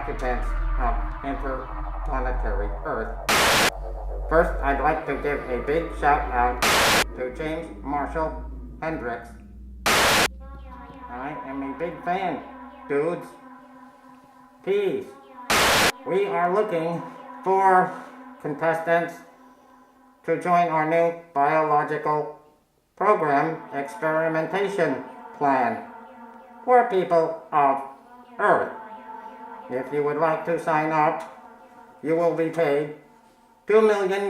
occupants of interplanetary Earth. First, I'd like to give a big shout out to James Marshall Hendricks. I am a big fan, dudes. Peace. We are looking for contestants to join our new biological program experimentation plan for people of Earth. If you would like to sign up, you will be paid $2 million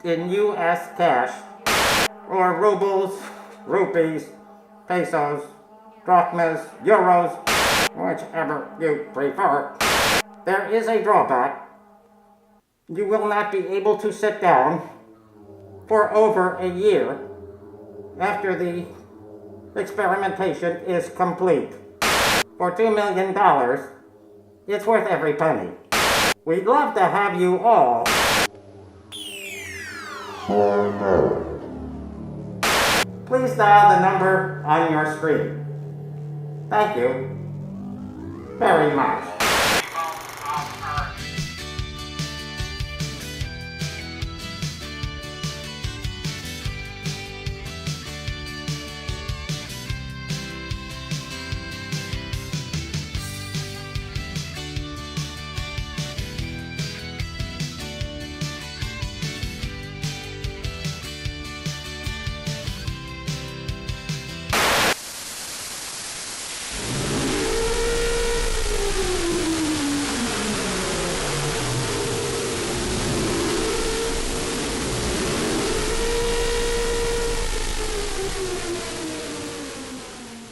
in U.S. cash, or rubles, rupees, pesos, drachmas, euros, whichever you prefer. There is a drawback. You will not be able to sit down for over a year after the experimentation is complete. For $2 million, it's worth every penny. We'd love to have you all. Please dial the number on your screen. Thank you very much.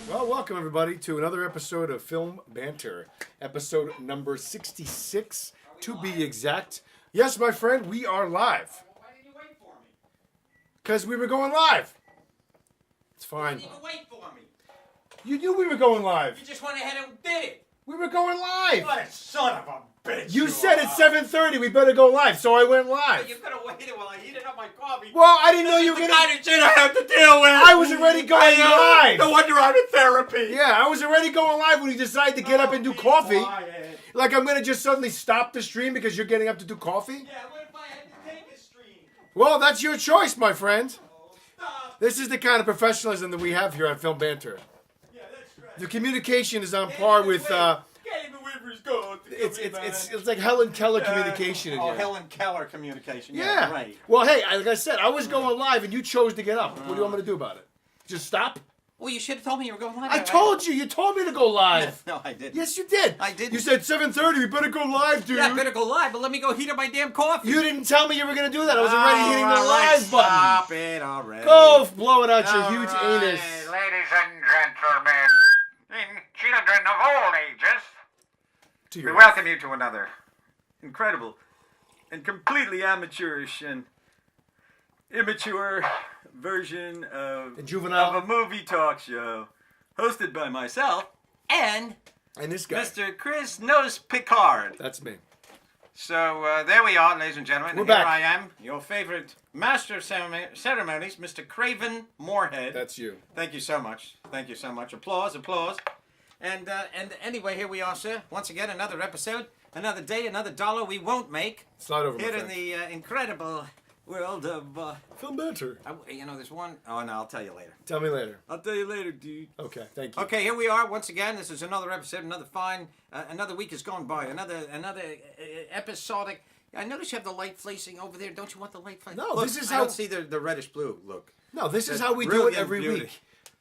Welcome, everybody, to another episode of Film Banter, episode number 66, to be exact. Yes, my friend, we are live. Why didn't you wait for me? Because we were going live. It's fine. You didn't even wait for me. You knew we were going live. You just went ahead and did it. We were going live. What a son of a bitch. You said at 7:30 we better go live, so I went live. You could have waited while I heated up my coffee. Well, I didn't know you were the going kind of shit I have to deal with. I was already going live. No wonder I'm in therapy. Yeah, I was already going live when you decided to get up and do coffee. Quiet. Like I'm going to just suddenly stop the stream because you're getting up to do coffee? Yeah, what if I had to take a stream? Well, that's your choice, my friend. Stop. This is the kind of professionalism that we have here on Film Banter. Yeah, that's right. The communication is on par with it's like Helen Keller communication in here. Helen Keller communication. Yeah. Right. Well, hey, like I said, I was going live and you chose to get up. What do you want me to do about it? Just stop? Well, you should have told me you were going live. I told you. You told me to go live. No, I didn't. Yes, you did. I didn't. You said 7:30. We better go live, dude. Yeah, I better go live, but let me go heat up my damn coffee. You didn't tell me you were going to do that. I was already hitting the live button. Stop it already. Go blow it out your All huge right. anus. Ladies and gentlemen, and children of all ages, To we your welcome you to another incredible and completely amateurish and immature version of And juvenile. a movie talk show hosted by myself, And And this guy. Mr. Chris Nose Picard. That's me. So there we are, ladies and gentlemen. We're and here back. I am, your favorite master of ceremonies, Mr. Craven Moorhead. That's you. Thank you so much. Thank you so much. Applause, applause. And anyway, here we are, sir. Once again, another episode, another day, another dollar we won't make Slide over, my here in friend. the incredible world of. Film Banter. There's one. Oh no, I'll tell you later. Tell me later. I'll tell you later, dude. Okay, thank you. Okay, here we are once again. This is another episode, another fine, another week has gone by, another episodic. I notice you have the light flashing over there. Don't you want the light flashing? No, Look, this is I how- don't see the reddish blue. Look. No, this is That's how we do it brilliant every beauty. week.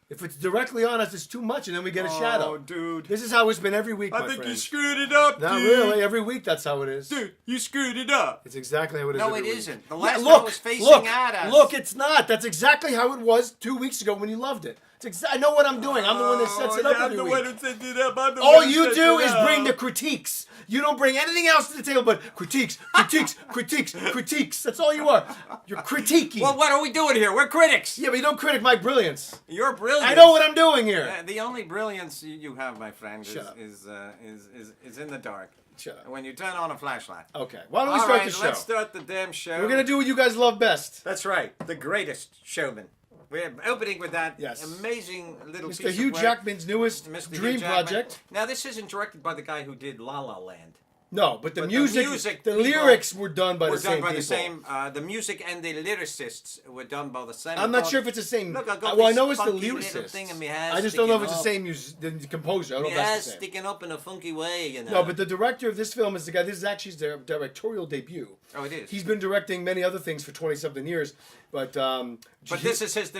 If it's directly on us, it's too much, and then we get a shadow. Oh, dude. This is how it's been every week, my I think friend. you screwed it up, Not dude. really. Every week, that's how it is. Dude, you screwed it up. It's exactly how it is. No, every it week. isn't. The Yeah, last look, one was facing look, at us. Look, it's not. That's exactly how it was 2 weeks ago when you loved it. I know what I'm doing. I'm the one that sets it up every week. I'm the one who sets it up. I'm the All one who you sets do it is up. bring the critiques. You don't bring anything else to the table but critiques, critiques, critiques, critiques. That's all you are. You're critiquing. well, what are we doing here? We're critics. Yeah, but you don't critic my brilliance. You're brilliant. I know what I'm doing here. The only brilliance you have, my friend, Shut up. is in the dark. Shut up. When you turn on a flashlight. Okay, why don't we All start right, the show? let's start the damn show. We're gonna do what you guys love best. That's right, the greatest showman. We're opening with that Yes. amazing little Mr. piece Hugh of work. Jackman's newest Mr. Hugh dream Jackman. project. Now, this isn't directed by the guy who did La La Land. No, but the But music, the people lyrics were done by were the same done by people. the same. The music and the lyricists were done by the same. I'm not sure if it's the same. Look, I got well, I this know it's the funky little lyricist. thing in my hair I just don't know if it's the sticking same the composer. I don't know My if hair's that's the same. sticking up in a funky way, you know. No, but the director of this film is the guy. This is actually his directorial debut. Oh, it is. He's been directing many other things for 20-something years, but this is his.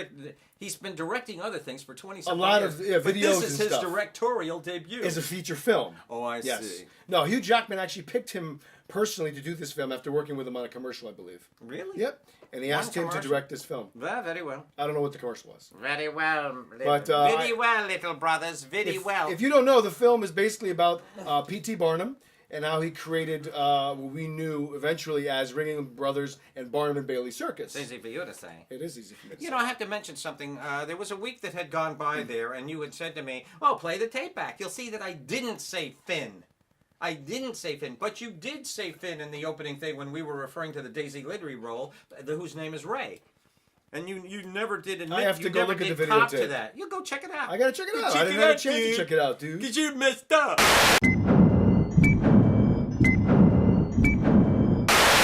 He's been directing other things for 20-something A lot years. of, yeah, But videos this is and his stuff. directorial debut. is a feature film. Oh, I Yes. see. No, Hugh Jackman actually picked him personally to do this film after working with him on a commercial, I believe. Really? Yep. And he One asked him to commercial? direct this film. Very well. I don't know what the commercial was. Very well. But, very well, little brothers. Very well. If you don't know, the film is basically about P.T. Barnum and how he created what we knew eventually as Ringling Brothers and Barnum and Bailey Circus. It's easy for you to say. It is easy for me to You say. know, I have to mention something. There was a week that had gone by there, and you had said to me, "Oh, play the tape back. You'll see that I didn't say Finn. I didn't say Finn, but you did say Finn in the opening thing when we were referring to the Daisy Ridley role, whose name is Ray." And you never did admit. I have to you go never look at did the cop to videotape. that. You go check it out. I gotta check it Go out. check I didn't it have a out, chance to dude. check it out, dude. Cause you messed up.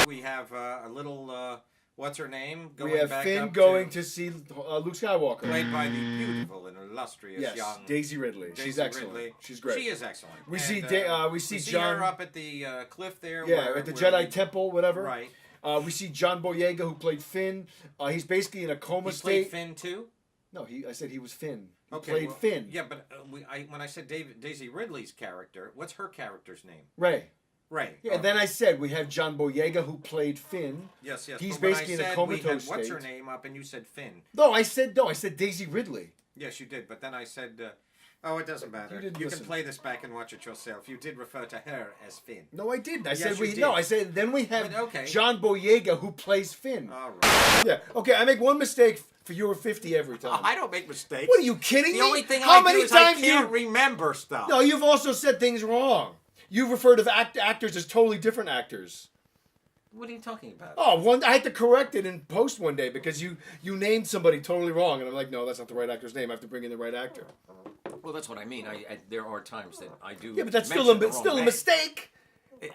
We have a little. What's her name? We have back Finn up going to see Luke Skywalker. played by the beautiful and illustrious Yes, young Daisy Ridley. Daisy She's excellent. Ridley. She's great. She is excellent. We And, see John her up at the cliff there. Yeah, where- at the where Jedi we- Temple, whatever. Right. We see John Boyega, who played Finn. He's basically in a coma He played state. Finn too. No, I said he was Finn. He Okay, played well, Finn. Yeah, but when I said Daisy Ridley's character, what's her character's name? Ray. Ray. Yeah, and then I said we have John Boyega, who played Finn. Yes. He's but when basically I in a said comatose we had, what's state. her name up, and you said Finn. No, I said Daisy Ridley. Yes, you did. But then I said, oh, it doesn't matter. You didn't can listen. play this back and watch it yourself. You did refer to her as Finn. No, I didn't. I Yes, said you we. did. No, I said then we have But, okay. John Boyega, who plays Finn. All right. Yeah. Okay, I make one mistake for you or 50 every time. I don't make mistakes. What are you kidding The me? only thing How I many do is I times can't you? remember stuff. No, you've also said things wrong. You refer to actors as totally different actors. What are you talking about? Oh, I had to correct it in post one day because you named somebody totally wrong, and I'm like, no, that's not the right actor's name. I have to bring in the right actor. Well, that's what I mean. There are times that I do. Yeah, but that's mention still the a wrong still a name. mistake.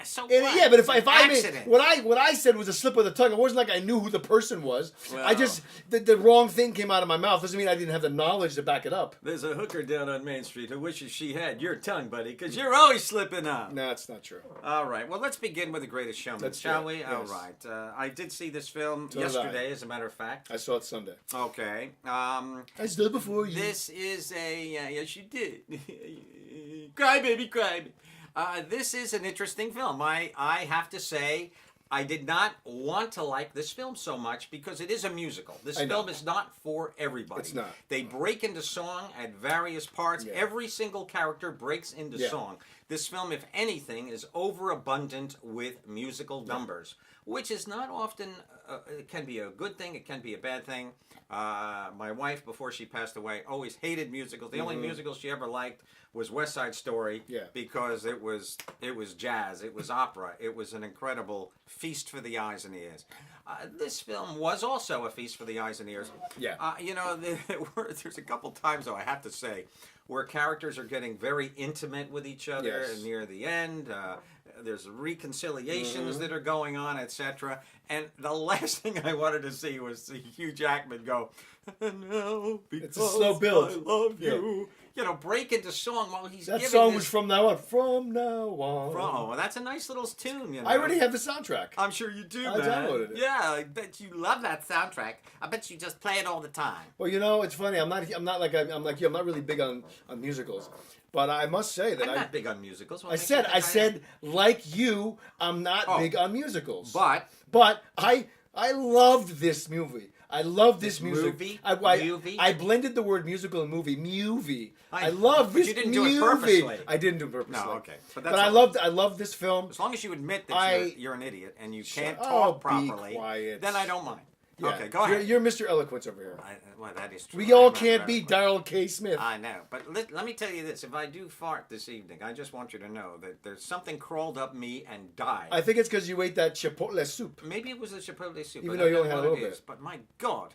So And, what? yeah, but if I Accident. made what I said was a slip of the tongue. It wasn't like I knew who the person was. I Well. just the wrong thing came out of my mouth. Doesn't mean I didn't have the knowledge to back it up. There's a hooker down on Main Street who wishes she had your tongue, buddy, because you're always slipping up. No, it's not true. All right. Well, let's begin with The Greatest Showman, Let's do shall it, we? yes. All right. I did see this film So did I. yesterday, as a matter of fact. I saw it Sunday. Okay. I stood before you. This is a yes, you did. Cry, baby, cry. This is an interesting film. I have to say, I did not want to like this film so much because it is a musical. This I know. film is not for everybody. It's not. They break into song at various parts. Yeah. Every single character breaks into Yeah. song. This film, if anything, is overabundant with musical numbers, which is not often. It can be a good thing. It can be a bad thing. My wife, before she passed away, always hated musicals. The only musical she ever liked was West Side Story, Yeah. because it was jazz, it was opera, it was an incredible feast for the eyes and ears. This film was also a feast for the eyes and ears. Yeah. There's a couple times, though, I have to say, where characters are getting very intimate with each other Yes. near the end. There's reconciliations that are going on, etc. And the last thing I wanted to see was see Hugh Jackman go, "And now, It's a slow build. I love you." You know, break into song while he's That giving song this was From Now On. From Now On. Oh, well, that's a nice little tune, you know. I already have the soundtrack. I'm sure you do, I man. downloaded it. Yeah, I bet you love that soundtrack. I bet you just play it all the time. Well, you know, it's funny. I'm not like you. I'm not really big on musicals, but I must say that I'm not big on musicals. What I makes you think said like you, I'm not Oh. big on musicals. But I loved this movie. I love this music. movie? I blended the word musical and movie. Movie. I love but this you didn't do it movie. purposely. I didn't do it purposely. No, okay. But But, that's I all. loved this film. as long as you admit that I- you're an idiot and you can't Oh, talk be properly, quiet. then I don't mind. Yeah. Okay, go ahead. You're Mr. Eloquence over here. Well, that is true. We all I'm not can't very be clever. Darrell K. Smith. I know, but let me tell you this. If I do fart this evening, I just want you to know that there's something crawled up me and died. I think it's because you ate that chipotle soup. Maybe it was the chipotle soup. Even but though you I only don't had know a what it little is. bit. But my God,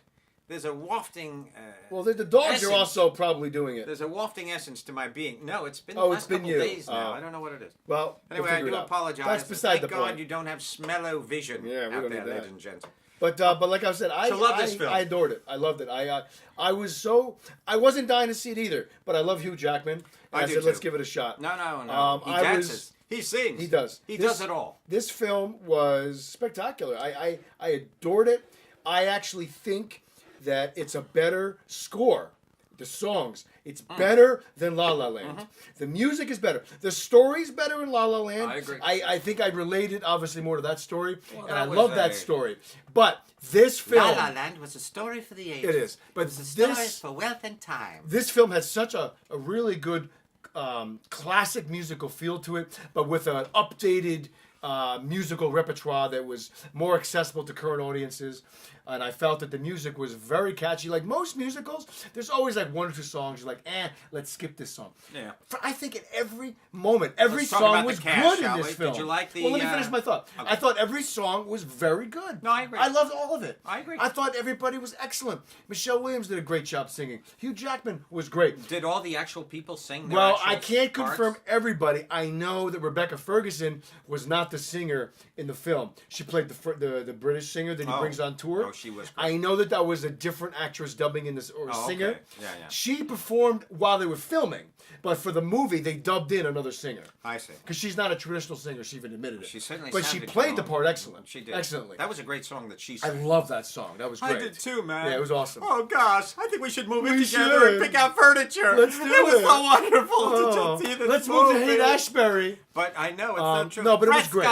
there's a wafting. Well, the dogs essence. are also probably doing it. There's a wafting essence to my being. No, it's been the Oh, last it's been couple you. days now. Oh. I don't know what it is. Well, Anyway, we'll I figure do it out. apologize. That's beside Thank the God point. you don't have smello-vision Yeah, we out don't there, need that. ladies and gents. But like I said, So love this film. I adored it. I loved it. I wasn't dying to see it either, but I love Hugh Jackman. And I do said, let's too. give it a shot. No. He I dances. He sings. He does. He does it all. This film was spectacular. I adored it. I actually think that it's a better score. The songs. It's better than La La Land. The music is better. The story's better in La La Land. I agree. I think I related obviously more to that story, Well, and that I was love that a- story. But this film, La La Land was a story for the ages. it is. But It was a story this for wealth and time. this film has such a really good classic musical feel to it, but with an updated musical repertoire that was more accessible to current audiences. And I felt that the music was very catchy. Like most musicals, there's always like one or two songs you're like, let's skip this song. Yeah. I think at every moment, every Let's talk song about was the cast, good in shall this we? film. Did you like the, Well, let me finish my thought. okay. I thought every song was very good. No, I agree. I loved all of it. I agree. I thought everybody was excellent. Michelle Williams did a great job singing. Hugh Jackman was great. Did all the actual people sing their Well, actual I can't parts? confirm everybody. I know that Rebecca Ferguson was not the singer in the film. She played the British singer that he Oh. brings on tour. Oh, she was great. I know that was a different actress dubbing in this or Oh, singer. okay. Yeah. She performed while they were filming, but for the movie they dubbed in another singer I see. because she's not a traditional singer. She even admitted it. She certainly but she sounded played the good. part excellent. She did. Excellently. That was a great song that she I sang. love that song. That was I great. did too, man. Yeah, it was awesome. Oh gosh, I think we should move in We together should. and pick out furniture. Let's do It was it. so wonderful Oh, to see this let's move to movie. Haight-Ashbury. But I know it's not true. no, but it was great.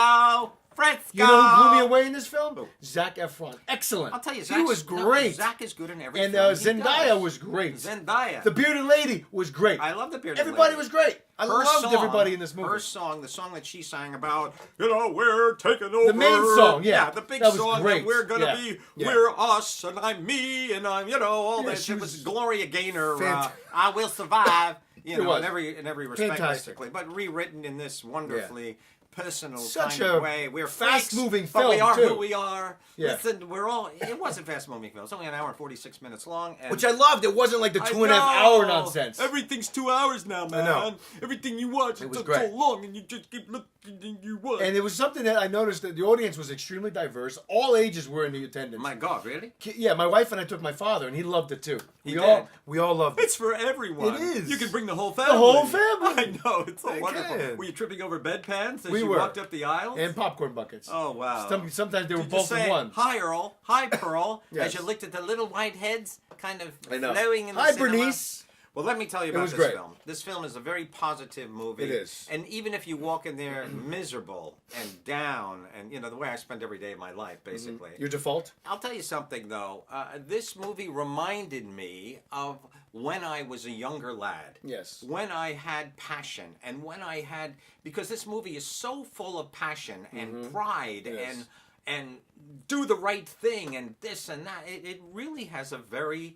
Fresco. You know who blew me away in this film? Who? Zac Efron. Excellent. I'll tell you, he was great. Zach is good in every And film he Zendaya does. was great. Zendaya. The bearded lady was great. I love the bearded Everybody lady. was great. I Her loved song- everybody in this movie. Her song, the song that she sang about, we're taking over. The main song, yeah. the big That was song great. that we're gonna Yeah. be, Yeah. we're us, and I'm me, and I'm, all Yeah, this. she It was was Gloria Gaynor. fant- I will survive. It was. In every respect, Fantastic. basically, but rewritten in this wonderfully personal Such kind of a way. We're fast-moving freaks, but we film, are too. who we are. Yeah. Listen, we're all. It was a fast-moving film. It's only an hour and 46 minutes long, and Which I loved. It wasn't like the I 2.5 know. hour nonsense. Everything's 2 hours now, man. know. Everything you watch It it was took great. so long, and you just keep looking and you watch. And it was something that I noticed that the audience was extremely diverse. All ages were in the attendance. My God, really? Yeah, my wife and I took my father, and he loved it too. He we did. all loved it. It's for everyone. It is. You can bring the whole family. whole family. I know. It's so You wonderful. can. Were you tripping over bedpans as We you were. walked up the aisles? And popcorn buckets. Oh, wow. Sometimes they were Did you both say, in one. Hi, Earl. Hi, Pearl. Yes. As you looked at the little white heads kind of I know. flowing in the Hi, cinema. Bernice. Well, let me tell you about was this great. film. This film is a very positive movie. It is. And even if you walk in there miserable and down, and the way I spend every day of my life, basically. Your default? I'll tell you something, though. This movie reminded me of when I was a younger lad. Yes. When I had passion, and when I had, because this movie is so full of passion and pride Yes. and do the right thing and this and that. It really has a very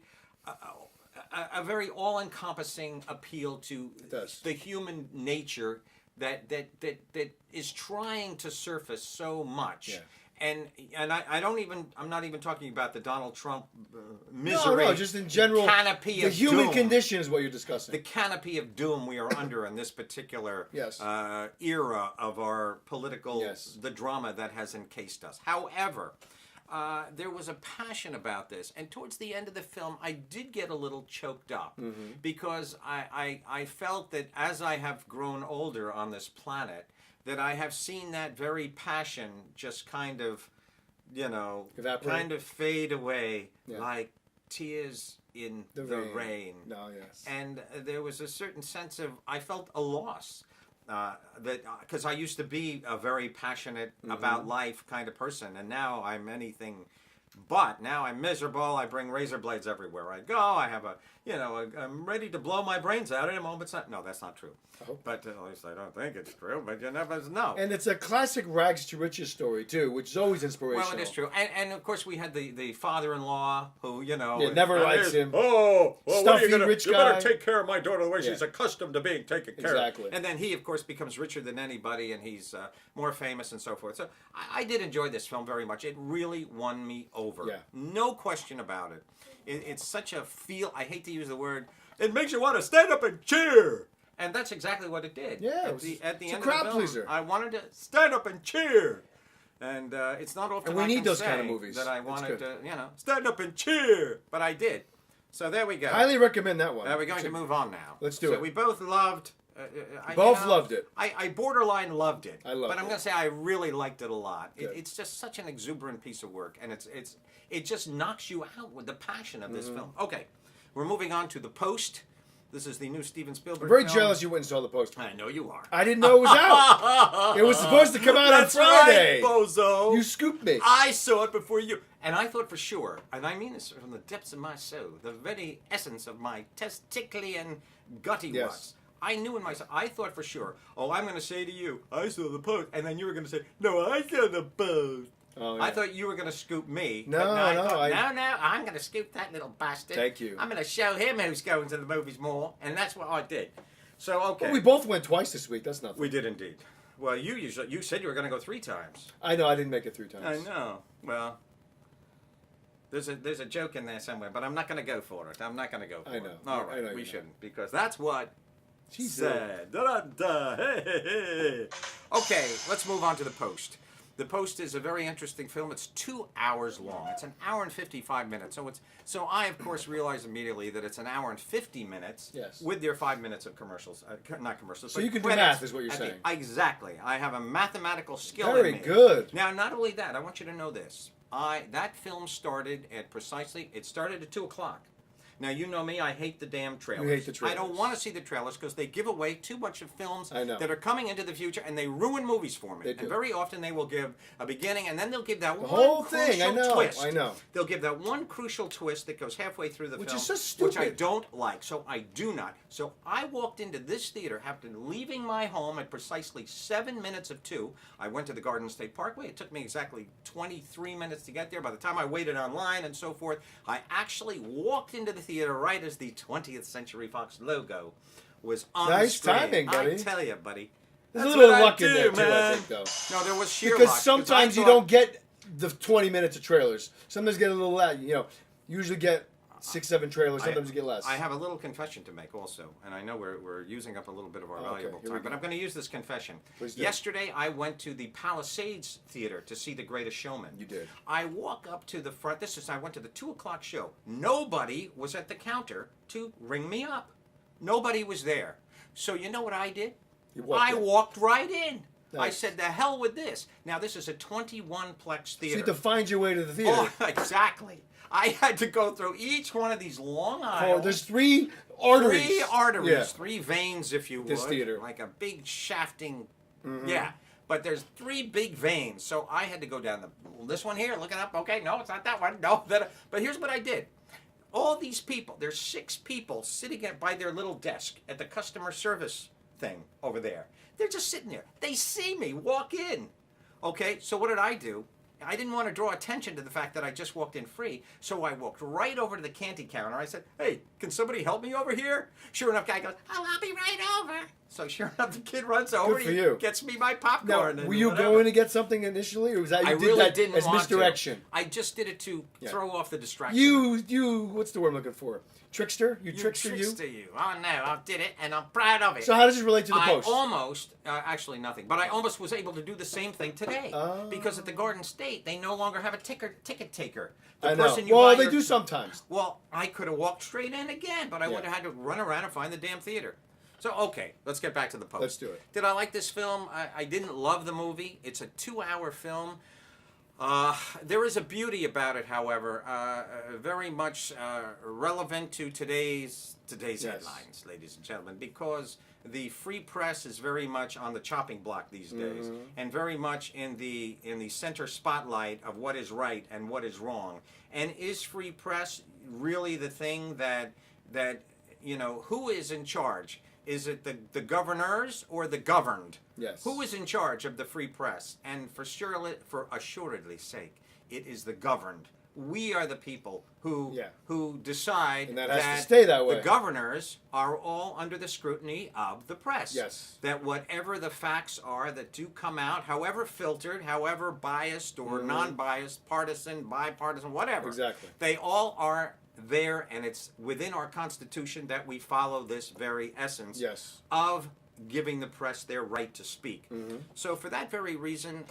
all-encompassing appeal to does. the human nature that is trying to surface so much. Yeah. And I'm not even talking about the Donald Trump misery. No, just in general. Canopy the of human doom. condition is what you're discussing. The canopy of doom we are under in this particular Yes. era of our political, Yes. the drama that has encased us. However, there was a passion about this, and towards the end of the film, I did get a little choked up because I felt that as I have grown older on this planet, that I have seen that very passion just kind of, Evaporate? kind of fade away Yeah. like tears in the rain. No, yes. And there was a certain sense of, I felt a loss. Because I used to be a very passionate about life kind of person, and now I'm anything but. Now I'm miserable. I bring razor blades everywhere I go. I have I'm ready to blow my brains out in a moment. No, that's not true. But at least I don't think it's true. But you never know. And it's a classic rags to riches story too, which is always inspirational. Well, it is true, and of course we had the father-in-law who never likes him. Oh, well, Stuffy rich you guy. better take care of my daughter the way Yeah. she's accustomed to being taken care Exactly. of. And then he, of course, becomes richer than anybody, and he's more famous and so forth. So I did enjoy this film very much. It really won me over. Yeah. No question about it. it's such a feel. I hate to use the word. It makes you want to stand up and cheer. And that's exactly what it did. Yeah, at the it's a end crowd of the film, pleaser. I wanted to stand up and cheer. And it's not often And we I need can those say kind of movies. that I It's wanted good. to, stand up and cheer. But I did. So there we go. Highly recommend that one. We're going to move on now. Let's do so it. we both loved. Both loved it. I borderline loved it. I loved But I'm it. going to say I really liked it a lot. Good. It's just such an exuberant piece of work, and it just knocks you out with the passion of this Mm-hmm. film. Okay, we're moving on to The Post. This is the new Steven Spielberg I'm very film. jealous you went and saw the poster. I know you are. I didn't know it was out. It was supposed to come out That's on Friday. right, bozo. You scooped me. I saw it before you. And I thought for sure, and I mean this from the depths of my soul, the very essence of my testiclean gutty Yes. was. I knew in myself, I thought for sure, I'm going to say to you, I saw the post. And then you were going to say, no, I saw the post. Oh, yeah. I thought you were going to scoop me. No, but I no, thought, no, I'm going to scoop that little bastard. Thank you. I'm going to show him who's going to the movies more. And that's what I did. So, okay. Well, we both went twice this week. That's nothing. We did indeed. Well, you said you were going to go 3 times. I know. I didn't make it 3 times. I know. Well, there's a joke in there somewhere, but I'm not going to go for it. I'm not going to go for I know. it. All I right, know we you're shouldn't, because that's what She said. Da-da-da. Hey, hey, hey. Okay, let's move on to The Post. The Post is a very interesting film. It's 2 hours long. It's an hour and 55 minutes. So I, of course, realized immediately that it's an hour and 50 minutes Yes. with their 5 minutes of commercials. Not commercials, So but you can do credits math, is what you're at the- saying. Exactly. I have a mathematical skill in Very me. good. Now, not only that, I want you to know this. That film started at it started at 2 o'clock. Now, you know me, I hate the damn trailers. You hate the trailers. I don't want to see the trailers because they give away too much of films I know. that are coming into the future, and they ruin movies for me. They do. And very often they will give a beginning, and then they'll give that The one whole crucial thing, I know, twist. I know. They'll give that one crucial twist that goes halfway through the Which film. is so Which I stupid. don't like, so I do not. So I walked into this theater after leaving my home at precisely 7 minutes of 2. I went to the Garden State Parkway. It took me exactly 23 minutes to get there. By the time I waited online and so forth, I actually walked into the theater right as the 20th Century Fox logo was on the Nice screen. timing, buddy. I tell you, buddy. There's That's a little what I luck in do, there, too, I man. think, though. No, there was sheer Because luck. sometimes I you thought- don't get the 20 minutes of trailers. Sometimes you get a little less. Usually get 6, 7 trailers. Sometimes you get less. I have a little confession to make also, and I know we're using up a little bit of our Okay, valuable here we time, but go. I'm going to use this confession. Please do. Yesterday, I went to the Palisades Theater to see The Greatest Showman. You did. I walk up to the front. I went to the 2 o'clock show. Nobody was at the counter to ring me up. Nobody was there. So you know what I did? You walked in. walked right in. I Nice. said, the hell with this. Now, this is a 21-plex So theater. you have to find your way to the theater. Oh, exactly. I had to go through each one of these long aisles. There's 3 arteries. 3 arteries, Yeah. 3 veins, if you would. This theater. Like a big shafting. Mm-hmm. Yeah. But there's 3 big veins. So I had to go down this one here, look it up. Okay, no, it's not that one. No, that. But here's what I did. All these people, there's 6 people sitting by their little desk at the customer service thing over there. They're just sitting there. They see me walk in. Okay, so what did I do? I didn't want to draw attention to the fact that I just walked in free, so I walked right over to the candy counter. I said, hey, can somebody help me over here? Sure enough, guy goes, oh, I'll be right over. So sure enough, the kid runs over. for you. Gets me my Now, popcorn. and were you whatever. going to get something initially, or was that you I did really that didn't as want misdirection? to. I just did it to Yeah. throw off the distraction. You, what's the word I'm looking for? Trickster? You trickster, trickster you. Oh, no, I did it, and I'm proud of it. So how does it relate to the I post? almost, actually nothing, but I almost was able to do the same thing today. Oh. Because at the Garden State, they no longer have a ticket taker. The I know. person you Well, buy they your- do sometimes. Well, I could have walked straight in again, but I Yeah. would have had to run around and find the damn theater. So, okay, let's get back to the post. Let's do it. Did I like this film? I didn't love the movie. It's a 2-hour film. There is a beauty about it, however, very much relevant to today's Yes. headlines, ladies and gentlemen, because the free press is very much on the chopping block these days, Mm-hmm. and very much in the center spotlight of what is right and what is wrong. And is free press really the thing that who is in charge? Is it the governors or the governed? Yes. Who is in charge of the free press? And for assuredly sake, it is the governed. We are the people who decide And that has to stay that way. The governors are all under the scrutiny of the press. Yes. That whatever the facts are that do come out, however filtered, however biased or non-biased, partisan, bipartisan, whatever. Exactly. They all are there, and it's within our Constitution that we follow this very essence Yes. of giving the press their right to speak. So for that very reason,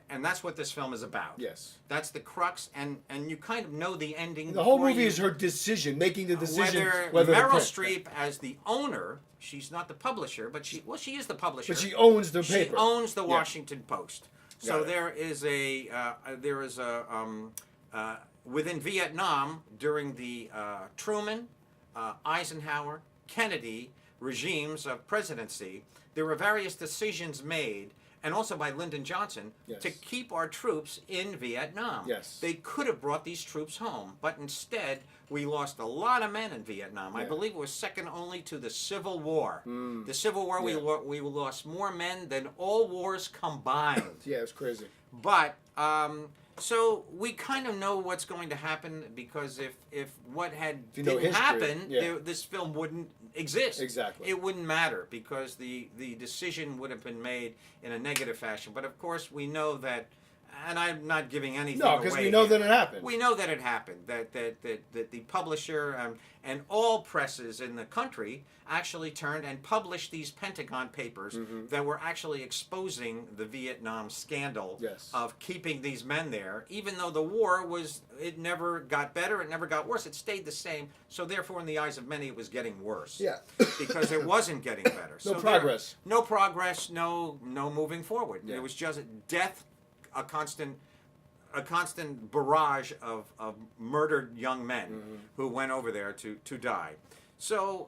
and that's what this film is about. Yes. That's the crux, and you kind of know the ending. The whole before movie you- is her decision, making the decision whether to Meryl print. Streep, as the owner, she's not the publisher, but she is the publisher. But she owns the She paper. owns the Yeah. Washington Post. So Got it. there is a within Vietnam during the Truman, Eisenhower, Kennedy regimes of presidency, there were various decisions made, and also by Lyndon Johnson, Yes. to keep our troops in Vietnam. Yes. They could have brought these troops home, but instead we lost a lot of men in Vietnam. I Yeah. believe it was second only to the Civil War. The Civil War, Yeah. we lost more men than all wars combined. Yeah, it's crazy. But so we kind of know what's going to happen, because if what had If you know didn't history, happen, yeah. this film wouldn't exist. Exactly. It wouldn't matter, because the decision would have been made in a negative fashion. But of course, we know that, and I'm not giving anything No, away. because we know here. that it happened. We know that it happened. That the publisher and all presses in the country actually turned and published these Pentagon papers that were actually exposing the Vietnam scandal Yes. of keeping these men there, even though the war it never got better, it never got worse, it stayed the same. So therefore, in the eyes of many, it was getting worse. Yeah. Because it wasn't getting better. No So progress. no progress. No moving forward. Yeah. It was just death, a constant barrage of murdered young men who went over there to die. So,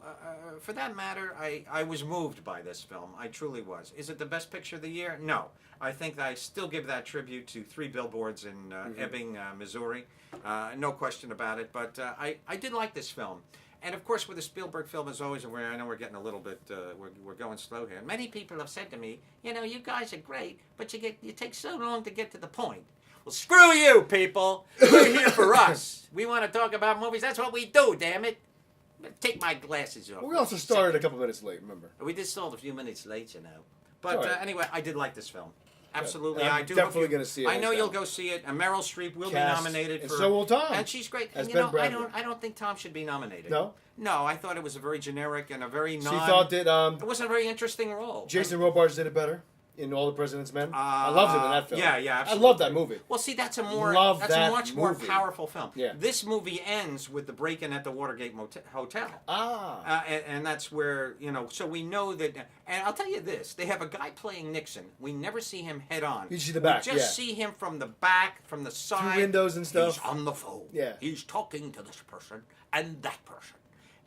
for that matter, I was moved by this film. I truly was. Is it the best picture of the year? No. I think that I still give that tribute to Three Billboards in Ebbing, Missouri. No question about it. But I did like this film. And of course, with a Spielberg film, as always, and I know we're getting a little bit, we're going slow here. Many people have said to me, you guys are great, but you take so long to get to the point. Well, screw you, people. We're here for us. We want to talk about movies. That's what we do, damn it. Take my glasses off. We also started a couple minutes late, remember? We did start a few minutes late, But All right. Anyway, I did like this film. Absolutely, And I'm I do. definitely hope you- gonna see it I know as you'll well. go see it. And Meryl Streep will Cast, be nominated and for. so will Tom, And she's great. as And Ben Bradley. I don't think Tom should be nominated. No? No, I thought it was a very generic and a very She non. thought that It wasn't a very interesting role. Jason Robards did it better in All the President's Men. I loved him in that film. Yeah, I absolutely. love that movie. Well, see, that's a Love that much more movie. powerful film. Yeah. This movie ends with the break-in at the Watergate Hotel. Ah. And that's where, so we know that, and I'll tell you this, they have a guy playing Nixon. We never see him head on. You see the back, We just yeah. see him from the back, from the side. windows and stuff. He's on the phone. Yeah. He's talking to this person and that person.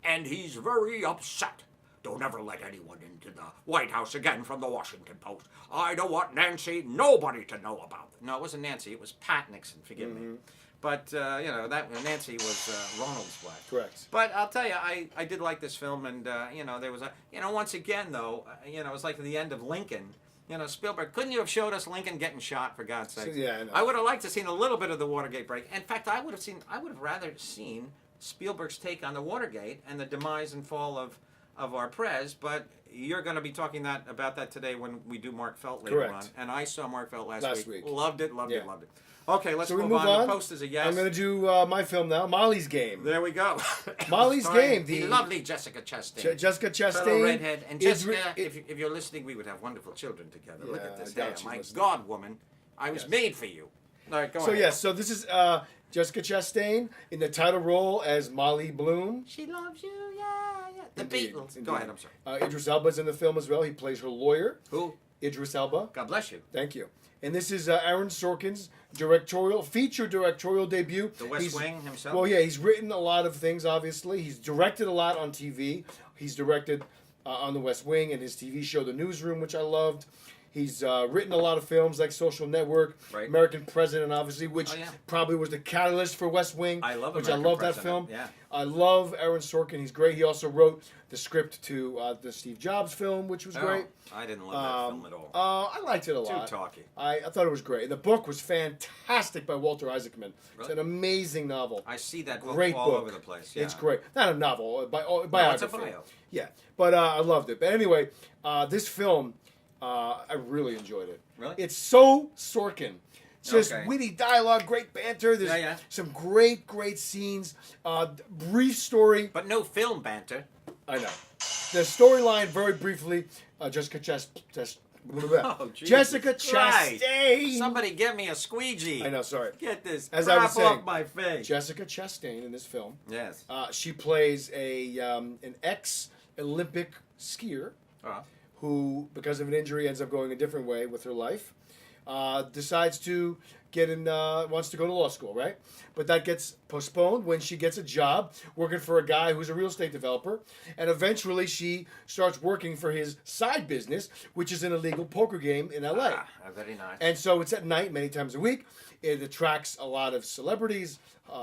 And he's very upset. Don't ever let anyone into the White House again from the Washington Post. I don't want nobody to know about it. No, it wasn't Nancy. It was Pat Nixon. Forgive me. But, that Nancy was Ronald's wife. Correct. But I'll tell you, I did like this film. And, there was once again, though, it was like the end of Lincoln. Spielberg, couldn't you have showed us Lincoln getting shot, for God's sake? Yeah, I know. I would have liked to have seen a little bit of the Watergate break. In fact, I would have rather seen Spielberg's take on the Watergate and the demise and fall of our prez, but you're going to be talking about that today when we do Mark Felt later Correct. on. And I saw Mark Felt last week. week. Loved it. Yeah. Okay, let's So we move move on. on. The post is a yes. I'm going to do my film now, Molly's Game. There we go. Molly's Starring Game, the the- lovely Jessica Chastain. Jessica Fellow Chastain. redhead. And is Jessica, re- if you're listening, we would have wonderful children together. Look Yeah, at this I doubt hair. she's My listening. God, woman. I was Yes. made for you. All right, go So ahead. yes, so this is Jessica Chastain in the title role as Molly Bloom. She loves you, yeah. The Indeed, Beatles. indeed. Go ahead, I'm sorry. Idris Elba's in the film as well. He plays her lawyer. Who? Idris Elba. God bless you. Thank you. And this is Aaron Sorkin's feature directorial debut. The West Wing himself? Well, yeah, he's written a lot of things, obviously. He's directed a lot on TV. He's directed on The West Wing and his TV show, The Newsroom, which I loved. He's written a lot of films like Social Network, Right. American President, obviously, which Oh, yeah. probably was the catalyst for West Wing. I love which American I love that President, film. yeah. I love Aaron Sorkin. He's great. He also wrote the script to the Steve Jobs film, which was great. I didn't love that film at all. I liked it a lot. Too talky. I thought it was great. The book was fantastic by Walter Isaacman. It's Really? an amazing novel. I see that book Great all book. over the place. Yeah. It's great. Not a novel, a No, biography. it's a bio. Yeah, but I loved it. But anyway, this film, I really enjoyed it. Really? It's so Sorkin. Just Okay. witty dialogue, great banter. There's Yeah. some great scenes. Brief story. But no film banter. I know. The storyline, very briefly, Jessica Oh, Jesus Jessica Christ. Chastain. Somebody get me a squeegee. I know, sorry. Get this As I was crap saying, off my face. Jessica Chastain in this film. Yes. She plays an ex-Olympic skier who, because of an injury, ends up going a different way with her life. Decides to wants to go to law school, right? But that gets postponed when she gets a job working for a guy who's a real estate developer. And eventually she starts working for his side business, which is an illegal poker game in LA. Very nice. And so it's at night many times a week. It attracts a lot of celebrities,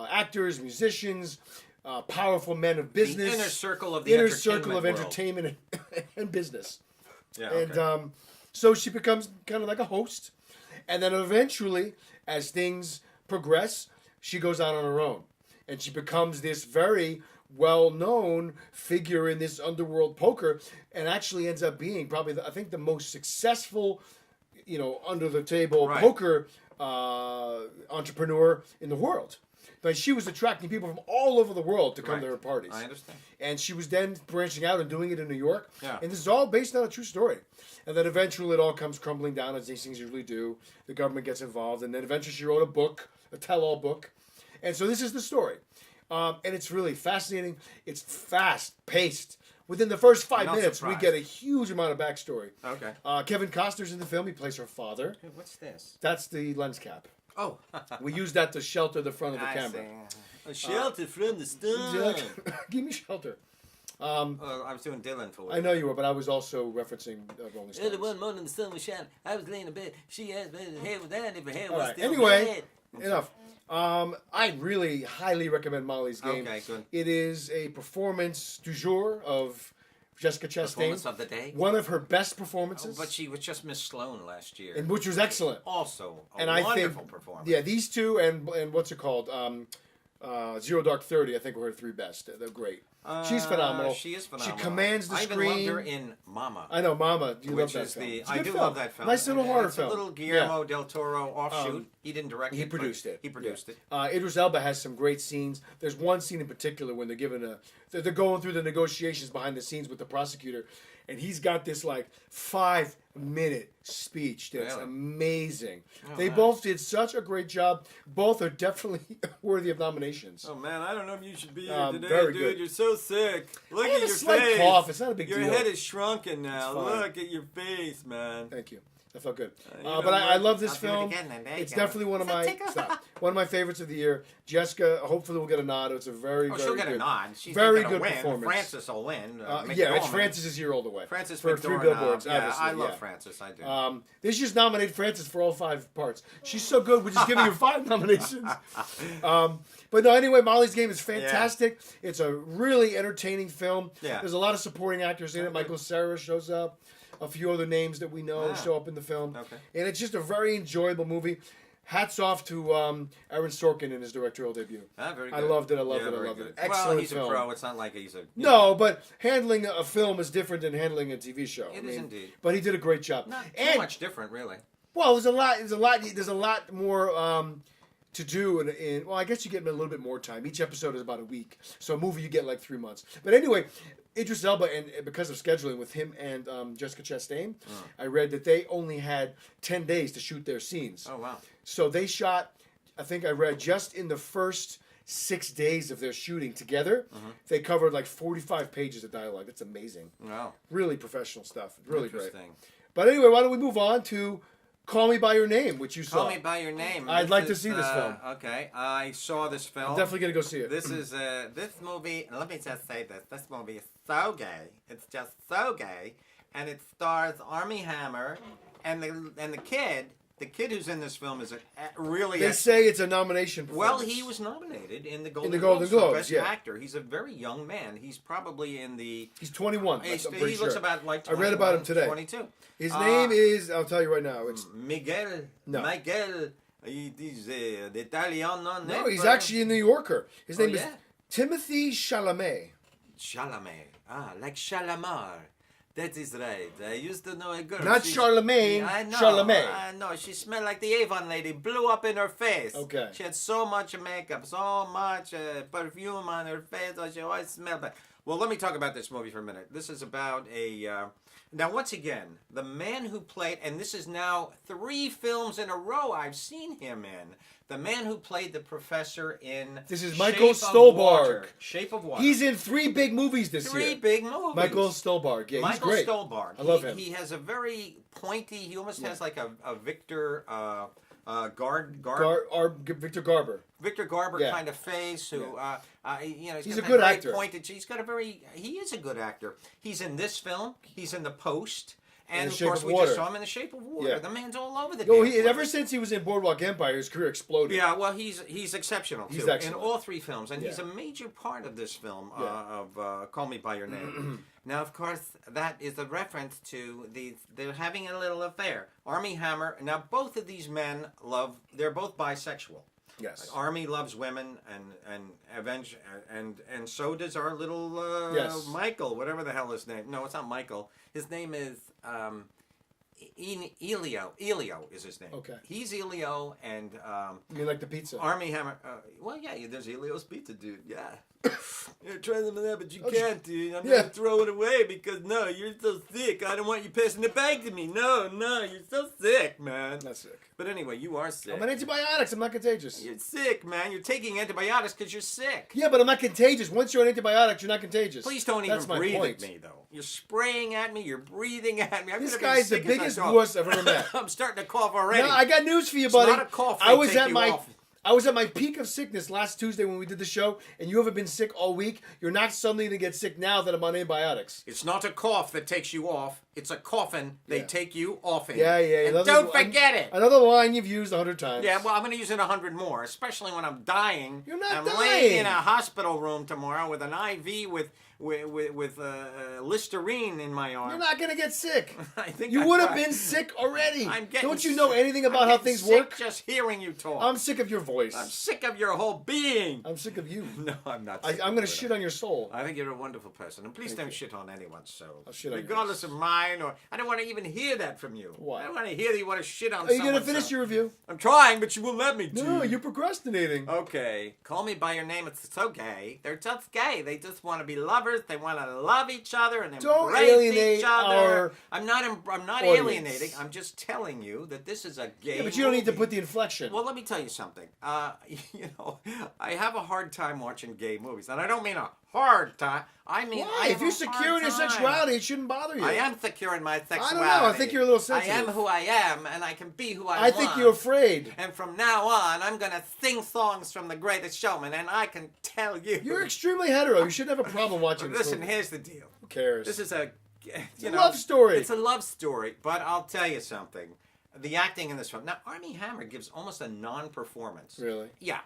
actors, musicians, powerful men of business. The inner circle of the inner entertainment circle of world. entertainment and business. Yeah, okay. And so she becomes kind of like a host. And then eventually, as things progress, she goes out on her own. And she becomes this very well-known figure in this underworld poker, and actually ends up being probably, I think, the most successful, under-the-table Right. poker entrepreneur in the world. But she was attracting people from all over the world to come Right. to her parties. I understand. And she was then branching out and doing it in New York. Yeah. And this is all based on a true story. And then eventually it all comes crumbling down, as these things usually do. The government gets involved. And then eventually she wrote a book, a tell-all book. And so this is the story. And it's really fascinating. It's fast-paced. Within the first 5 Not minutes, surprised. we get a huge amount of backstory. Okay. Kevin Costner's in the film. He plays her father. Hey, what's this? That's the lens cap. Oh. We use that to shelter the front of the I camera. see. A shelter from the storm. Give me shelter. Well, I was doing Dylan for I know you were, but I was also referencing Rolling Early Stones. one morning, the sun was shining. I was laying in bed. She asked me if her hair was down, if her hair All was right. still Anyway, red. enough. I really highly recommend Molly's Game. Okay, good. It is a performance du jour of Jessica Performance Chastain. of the day. One of her best Oh, performances, but she was just Miss Sloan last year. and which was excellent. Also, a And I wonderful think, performance. yeah, these two and what's it called? Zero Dark 30, I think were her three best. They're great. She's phenomenal. She is phenomenal. She commands the I screen. even loved her in Mama. I know, Mama. You Which love that is film. the It's a I good do film. love that film. Nice little horror It's film. a little Guillermo del Toro offshoot. He didn't direct it. He but produced it. He produced it. Idris Elba has some great scenes. There's one scene in particular when they're going through the negotiations behind the scenes with the prosecutor, and he's got this like 5-minute speech that's Really? amazing. Oh, They nice. both did such a great job. Both are definitely worthy of nominations. Oh man, I don't know if you should be here today, very dude. good. You're so sick. Look I at have a your slight face. cough. It's not a big your deal. head is shrunken now. It's fine. Look at your face, man. Thank you. That felt good. you But know I what? love this I'll do it film. again then. There you It's go. definitely one of my favorites of the year. Jessica, hopefully, will get a nod. It's a very, Oh, very she'll get good. a nod. She's very not gonna good win. performance. Francis will win. Yeah, it's McDormand. Francis' year all the way. Francis for 3 McDormand. billboards. Yeah, obviously, I love yeah. Francis. I do. They should just nominate Francis for all 5 parts. She's so good. We're just giving her 5 nominations. But no, anyway, Molly's Game is fantastic. It's a really entertaining film. Yeah. There's a lot of supporting actors in it. Michael Cera shows up. A few other names that we know show up in the film. Okay. And it's just a very enjoyable movie. Hats off to Aaron Sorkin in his directorial debut. Very good. I loved it. I loved Yeah, it. I very loved good. it. Excellent Well, he's film. a pro. It's not like he's a... No, but handling a film is different than handling a TV show. It is indeed. But he did a great job. Not too and much different, really. well, there's a lot more to do. Well, I guess you get a little bit more time. Each episode is about a week, so a movie you get like 3 months. But anyway, Idris Elba, and because of scheduling with him and Jessica Chastain, I read that they only had 10 days to shoot their scenes. Oh, wow. So they shot, I think I read, just in the first 6 days of their shooting together, they covered like 45 pages of dialogue. That's amazing. Wow. Really professional stuff. Really great. Interesting. But anyway, why don't we move on to Call Me By Your Name, which you saw. Call Me By Your Name. I'd like to see this film. Okay, I saw this film. I'm definitely going to go see it. This is this movie. Let me just say this: this movie is so gay. It's just so gay, and it stars Armie Hammer, and the kid. The kid who's in this film is really. They say it's a nomination. Well, performance. he was nominated in the Golden Golden Globes for Globes, Best yeah. Actor. He's a very young man. He's probably in the. He's 21. He I'm pretty looks sure. about like I read about him 21, today. 22. His name is, I'll tell you right now, it's... Miguel. No. Miguel. He's Italiano. No, he's actually a New Yorker. His name is yeah? Timothy Chalamet. Chalamet. Ah, like Shalamar. That is right. I used to know a girl. Not Charlemagne. I know. Charlemagne. I know. She smelled like the Avon lady. Blew up in her face. Okay. She had so much makeup, so much perfume on her face. Oh, she always smelled bad. Well, let me talk about this movie for a minute. This is about a. Now, once again, the man who played, and this is now 3 films in a row I've seen him in. The man who played the professor in. This is Shape Michael of Stolberg. Water. Shape of Water. He's in 3 big movies this year. 3 big movies. Michael Stolberg. Yeah, he's Michael great. Stolberg. I love him. He has a very pointy. He almost has like a Victor Victor Garber. Victor Garber Yeah. kind of face. Who He's got a that good very actor. Pointed. He is a good actor. He's in this film. He's in The Post. And The of Shape course, of we Water. just saw him in The Shape of Water. Yeah. The man's all over the. Yo, damn place. ever since he was in Boardwalk Empire, his career exploded. Yeah, well, he's exceptional too He's excellent. in all 3 films, and he's Yeah. a major part of this film Yeah. of Call Me by Your Name. Now, of course, that is a reference to they're having a little affair. Armie Hammer. Now, both of these men they're both bisexual. Yes. Armie loves women, and so does our little Yes. Michael, whatever the hell his name. No, it's not Michael. His name is Elio. Elio is his name. Okay. He's Elio, and You mean like the pizza? Armie Hammer. Well, yeah, there's Elio's Pizza, dude. Yeah. You're trying some of that, but you Okay. can't, dude. I'm Yeah. gonna throw it away because no, you're so sick. I don't want you passing it back to me. No, you're so sick, man. I'm not sick. But anyway, you are sick. I'm on antibiotics. I'm not contagious. You're sick, man. You're taking antibiotics because you're sick. Yeah, but I'm not contagious. Once you're on antibiotics, you're not contagious. Please don't That's even my breathe point. at me, though. You're spraying at me. You're breathing at me. I'm This gonna be guy's the sick as I biggest go. wuss I've ever met. I'm starting to cough already. No, I got news for you, It's buddy. not a cough. I They was take at you my off. I was at my peak of sickness last Tuesday when we did the show, and you haven't been sick all week. You're not suddenly going to get sick now that I'm on antibiotics. It's not a cough that takes you off. It's a coffin they Yeah. take you off in. Yeah. And don't forget it. Another line you've used 100 times. Yeah, well, I'm going to use it 100 more, especially when I'm dying. You're not I'm dying. laying in a hospital room tomorrow with an IV with Listerine in my arm. You're not going to get sick. I think You I would have tried. been sick already. I'm getting Don't you know sick. anything about I'm how getting things sick work? Just hearing you talk. I'm sick of your voice. I'm sick of your whole being. I'm sick of you. No, I'm not. I'm sick going of to it. shit on your soul. I think you're a wonderful person, and please Thank don't you. shit on anyone. So, I'll shit on regardless yours. of mine, or I don't want to even hear that from you. Why? I don't want to hear that you want to shit on. Are you going to someone, finish so- your review? I'm trying, but you won't let me. No, to. you're procrastinating. Okay, Call Me by Your Name. It's so gay. They're just gay. They just want to be lovers. They want to love each other and Don't embrace alienate each other. our I'm not audience. alienating. I'm just telling you that this is a gay. Yeah, but you don't need to movie. put the inflection. Well, let me tell you something. I have a hard time watching gay movies, and I don't mean a hard time. I mean, Why? I If have you're a secure hard in your time. sexuality, it shouldn't bother you. I am secure in my sexuality. I don't know. I think you're a little I sensitive. am who I am, and I can be who I I want. think you're afraid. And from now on, I'm going to sing songs from The Greatest Showman, and I can tell you. You're extremely hetero. You shouldn't have a problem watching this Listen, movie. here's the deal. Who cares? This is a a love story. It's a love story, but I'll tell you something. The acting in this film. Now, Armie Hammer gives almost a non-performance. Really? Yeah.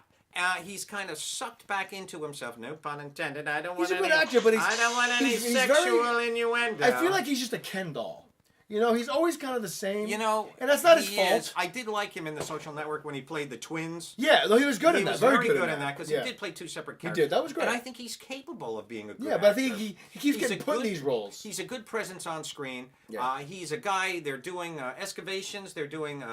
He's kind of sucked back into himself. No pun intended. I don't He's want a good any, actor, but he's- I don't want any he's sexual very- innuendo. I feel like he's just a Ken doll. You know, he's always kind of the same. You know, and that's not his he fault. is. I did like him in The Social Network when he played the twins. Yeah, no, he was good He in that. was Very very good good in that because Yeah. he did play 2 separate He characters. did. That was great. And I think he's capable of being a good Yeah, but I actor. think he keeps He's getting a put in good- these roles. He's a good presence on screen. Yeah. He's a guy. They're doing excavations. They're doing.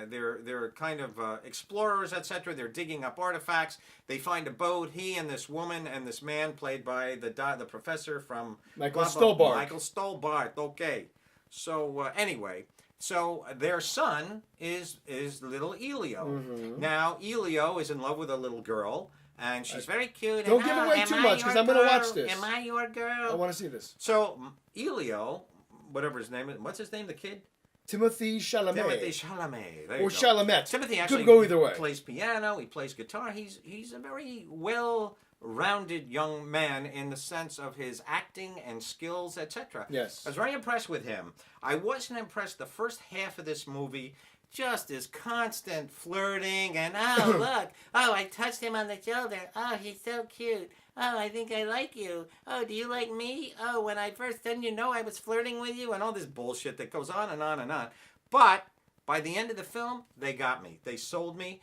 They're kind of explorers, etc. They're digging up artifacts. They find a boat. He and this woman and this man, played by the professor from Michael blah, blah, Stolberg. Michael Stolberg. Okay. So anyway. So their son is little Elio. Mm-hmm. Now Elio is in love with a little girl, and she's very cute. Don't and, give away am too I much, 'cause your I'm gonna watch girl? this. Am I your girl? I want to see this. So Elio, whatever his name is, what's his name? The kid? Timothy Chalamet. Timothy Chalamet. There you Or go. Chalamet. Timothy Could actually go either way. plays piano. He plays guitar. He's a very well-rounded young man in the sense of his acting and skills, etc. Yes. I was very impressed with him. I wasn't impressed the first half of this movie. Just his constant flirting and oh look, oh I touched him on the shoulder, oh he's so cute, oh I think I like you, oh do you like me, oh when I first didn't you know I was flirting with you, and all this bullshit that goes on and on and on. But by the end of the film, they got me. They sold me.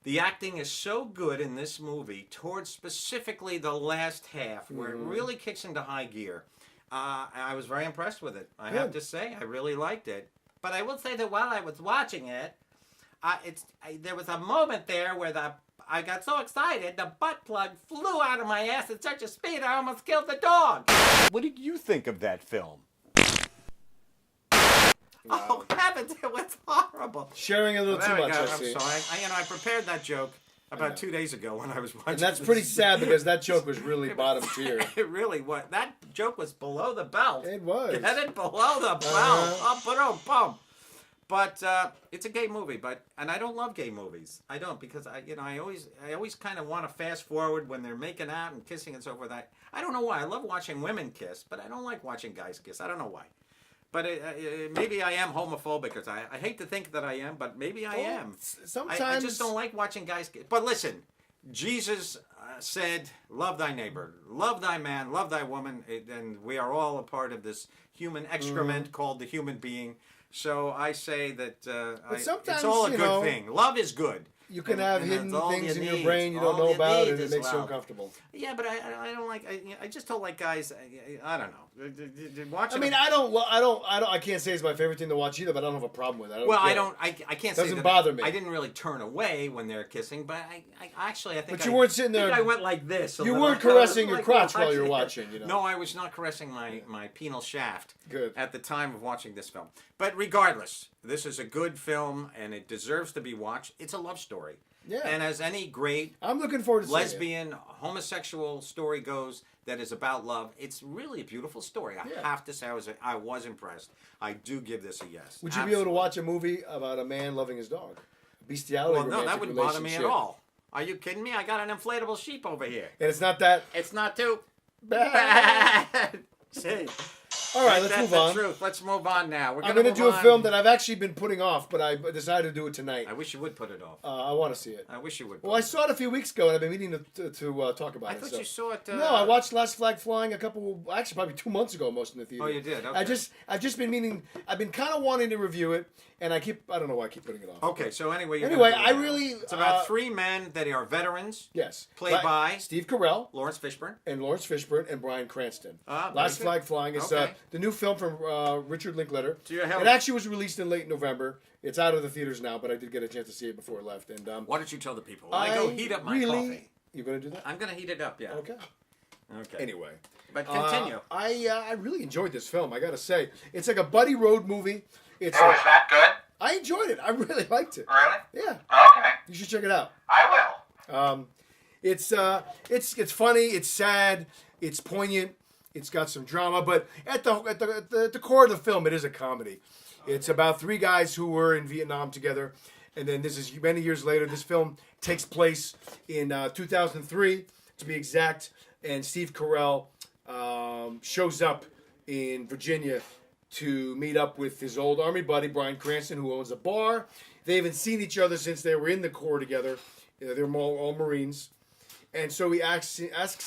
The acting is so good in this movie, towards specifically the last half, where it really kicks into high gear. I was very impressed with it. I have to say, I really liked it. But I will say that while I was watching it, there was a moment there where I got so excited, the butt plug flew out of my ass at such a speed I almost killed the dog. What did you think of that film? Oh heavens, it was horrible. Sharing a little There too we much, go. I I'm see. sorry. I prepared that joke about 2 days ago when I was watching. And that's this. pretty sad because that joke was really bottom tier. It really was. That joke was below the belt. It was. Get it below the belt. Boom. But it's a gay movie. And I don't love gay movies. I don't, because I always kind of want to fast forward when they're making out and kissing and so forth. I don't know why. I love watching women kiss, but I don't like watching guys kiss. I don't know why. But maybe I am homophobic, because I hate to think that I am, but maybe I am. Sometimes I just don't like watching guys kiss. But listen, Jesus said, love thy neighbor, love thy man, love thy woman, and we are all a part of this human excrement called the human being. So I say that it's all a good thing. Love is good. You can have hidden things in your need. brain you don't All know you about, need and it is makes you love. uncomfortable. Yeah, but I don't like. I just don't like guys. I don't know. Watching. I mean, I can't say it's my favorite thing to watch either, but I don't have a problem with it. I can't say Doesn't that bother me. I didn't really turn away when they're kissing, but I think. But you weren't sitting there. I went like this. You weren't caressing your crotch while you were watching. You know. No, I was not caressing my penal shaft. Good. At the time of watching this film, but regardless, this is a good film and it deserves to be watched. It's a love story. Yeah. And as any great I'm looking forward to seeing it. lesbian, homosexual story goes that is about love, it's really a beautiful story. I have to say, I was impressed. I do give this a yes. Would you be able to watch a movie about a man loving his dog? Bestiality, Well, no, romantic that wouldn't bother me at relationship. all. Are you kidding me? I got an inflatable sheep over here. And it's not that It's not too bad. bad. See, All right, let's that's move the on. truth. Let's move on now. I'm going to do a film that I've actually been putting off, but I decided to do it tonight. I wish you would put it off. I want to see it. I wish you would. Well, I saw it a few weeks ago, and I've been meaning to talk about I it. thought so. you saw it. No, I watched Last Flag Flying probably 2 months ago, most in the theater. Oh, you did? Okay. I've just been meaning. I've been kind of wanting to review it, and I don't know why I keep putting it off. Okay, so anyway. It's about three men that are veterans. Yes. Played by Steve Carell, Lawrence Fishburne. and Lawrence Fishburne, and Bryan Cranston. Very Last good. Flag Flying is Okay. the new film from Richard Linklater. So you have- It actually was released in late November. It's out of the theaters now, but I did get a chance to see it before it left. And Why don't you tell the people? I go heat up my coffee. You gonna do that? I'm gonna heat it up. Yeah. Okay. Okay. Anyway, But continue. I really enjoyed this film. I gotta say, it's like a buddy road movie. It's Oh, is that good? I enjoyed it. I really liked it. Really? Yeah, Okay. you should check it out. I will. It's funny. It's sad. It's poignant. It's got some drama, but at the core of the film, it is a comedy. It's about three guys who were in Vietnam together, and then this is many years later. This film takes place in 2003, to be exact, and Steve Carell shows up in Virginia to meet up with his old army buddy Bryan Cranston, who owns a bar. They haven't seen each other since they were in the Corps together. They're all Marines. And so he asks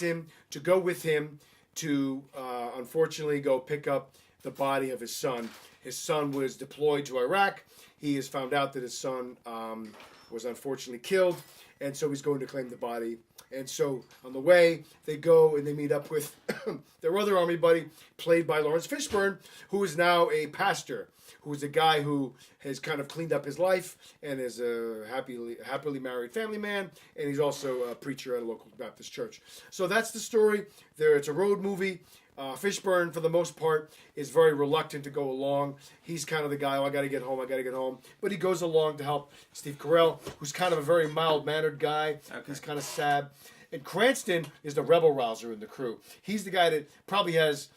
him to go with him to, unfortunately, go pick up the body of his son. His son was deployed to Iraq. He has found out that his son was unfortunately killed, and so he's going to claim the body. And so on the way, they go and they meet up with their other army buddy, played by Lawrence Fishburne, who is now a pastor, who is a guy who has kind of cleaned up his life and is a happily married family man, and he's also a preacher at a local Baptist church. So that's the story. It's a road movie. Fishburne, for the most part, is very reluctant to go along. He's kind of the guy, I got to get home. But he goes along to help Steve Carell, who's kind of a very mild-mannered guy. Okay. He's kind of sad. And Cranston is the rebel rouser in the crew. He's the guy that probably has,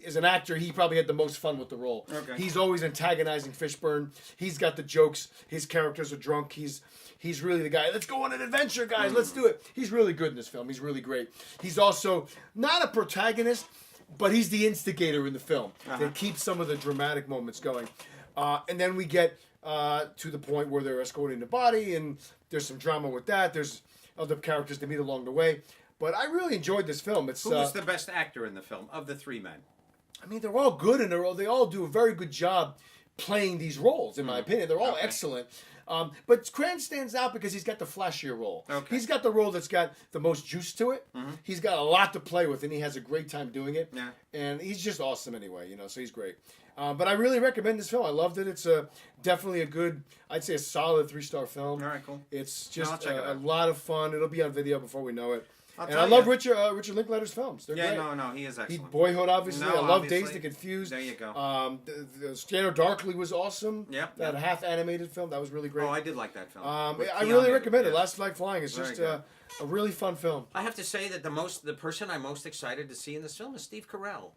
as an actor, he probably had the most fun with the role. Okay. He's always antagonizing Fishburne. He's got the jokes. His characters are drunk. He's really the guy. Let's go on an adventure, guys. Let's do it. He's really good in this film. He's really great. He's also not a protagonist, but he's the instigator in the film that keeps some of the dramatic moments going. And then we get to the point where they're escorting the body, and there's some drama with that. There's other characters to meet along the way. But I really enjoyed this film. Who was the best actor in the film of the three men? I mean, they're all good, and they all do a very good job playing these roles. In my opinion, they're all Okay. excellent. But Cran stands out because he's got the flashier role. Okay. He's got the role that's got the most juice to it. He's got a lot to play with, and he has a great time doing it. Yeah. And he's just awesome anyway, so he's great. But I really recommend this film. I loved it. It's definitely a good, I'd say a solid 3-star film. All right, cool. It's No, I'll just check it a out. lot of fun. It'll be on video before we know it. And tell I love ya. Richard Linklater's films. They're Yeah, great. no, he is excellent. Boyhood, obviously. No, I love obviously. Dazed and Confused. There you go. The Scanner Darkly was awesome. Yep, That yep. half animated film, that was really great. Oh, I did like that film. With I really Keanu, recommend it. yes. Last Flag Flying is Very just good. a really fun film. I have to say that the person I'm most excited to see in this film is Steve Carell.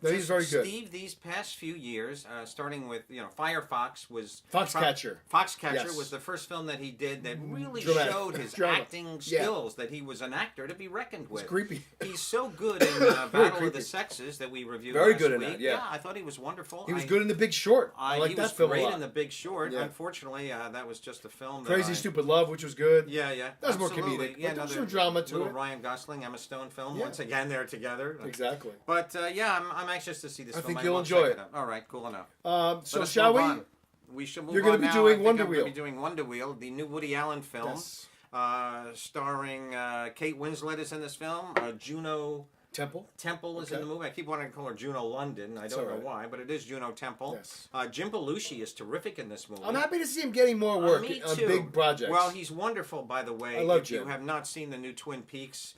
He's very good. Steve, these past few years, starting with Firefox was Foxcatcher. Foxcatcher Yes. was the first film that he did that really Dramatic. showed his Drama. acting Yeah. skills. That he was an actor to be reckoned with. It's creepy. He's so good in Battle of creepy. the Sexes that we reviewed. Very last good in week. that, yeah. I thought he was wonderful. He was good in The Big Short. I like he that was film great a lot. in The Big Short. Yeah. Unfortunately, that was just a film. That Crazy I- Stupid Love, which was good. Yeah, That was more absolutely. comedic, Yeah, but there's another some drama to little it. Ryan Gosling, Emma Stone film. Yeah. Once again, they're together. Exactly. But I'm anxious to see this I film. think you'll will enjoy check it. out. All right, cool enough. So Let us shall move we? on. We should move You're gonna on be now. doing I think Wonder I'm gonna Wheel. be doing Wonder Wheel, the new Woody Allen film, Yes. starring Kate Winslet is in this film. Juno Temple. is in the movie. I keep wanting to call her Juno London. I don't all know right. why, but it is Juno Temple. Yes. Jim Belushi is terrific in this movie. I'm happy to see him getting more work Me on too. big projects. Well, he's wonderful, by the way. I love if you Jim. have not seen the new Twin Peaks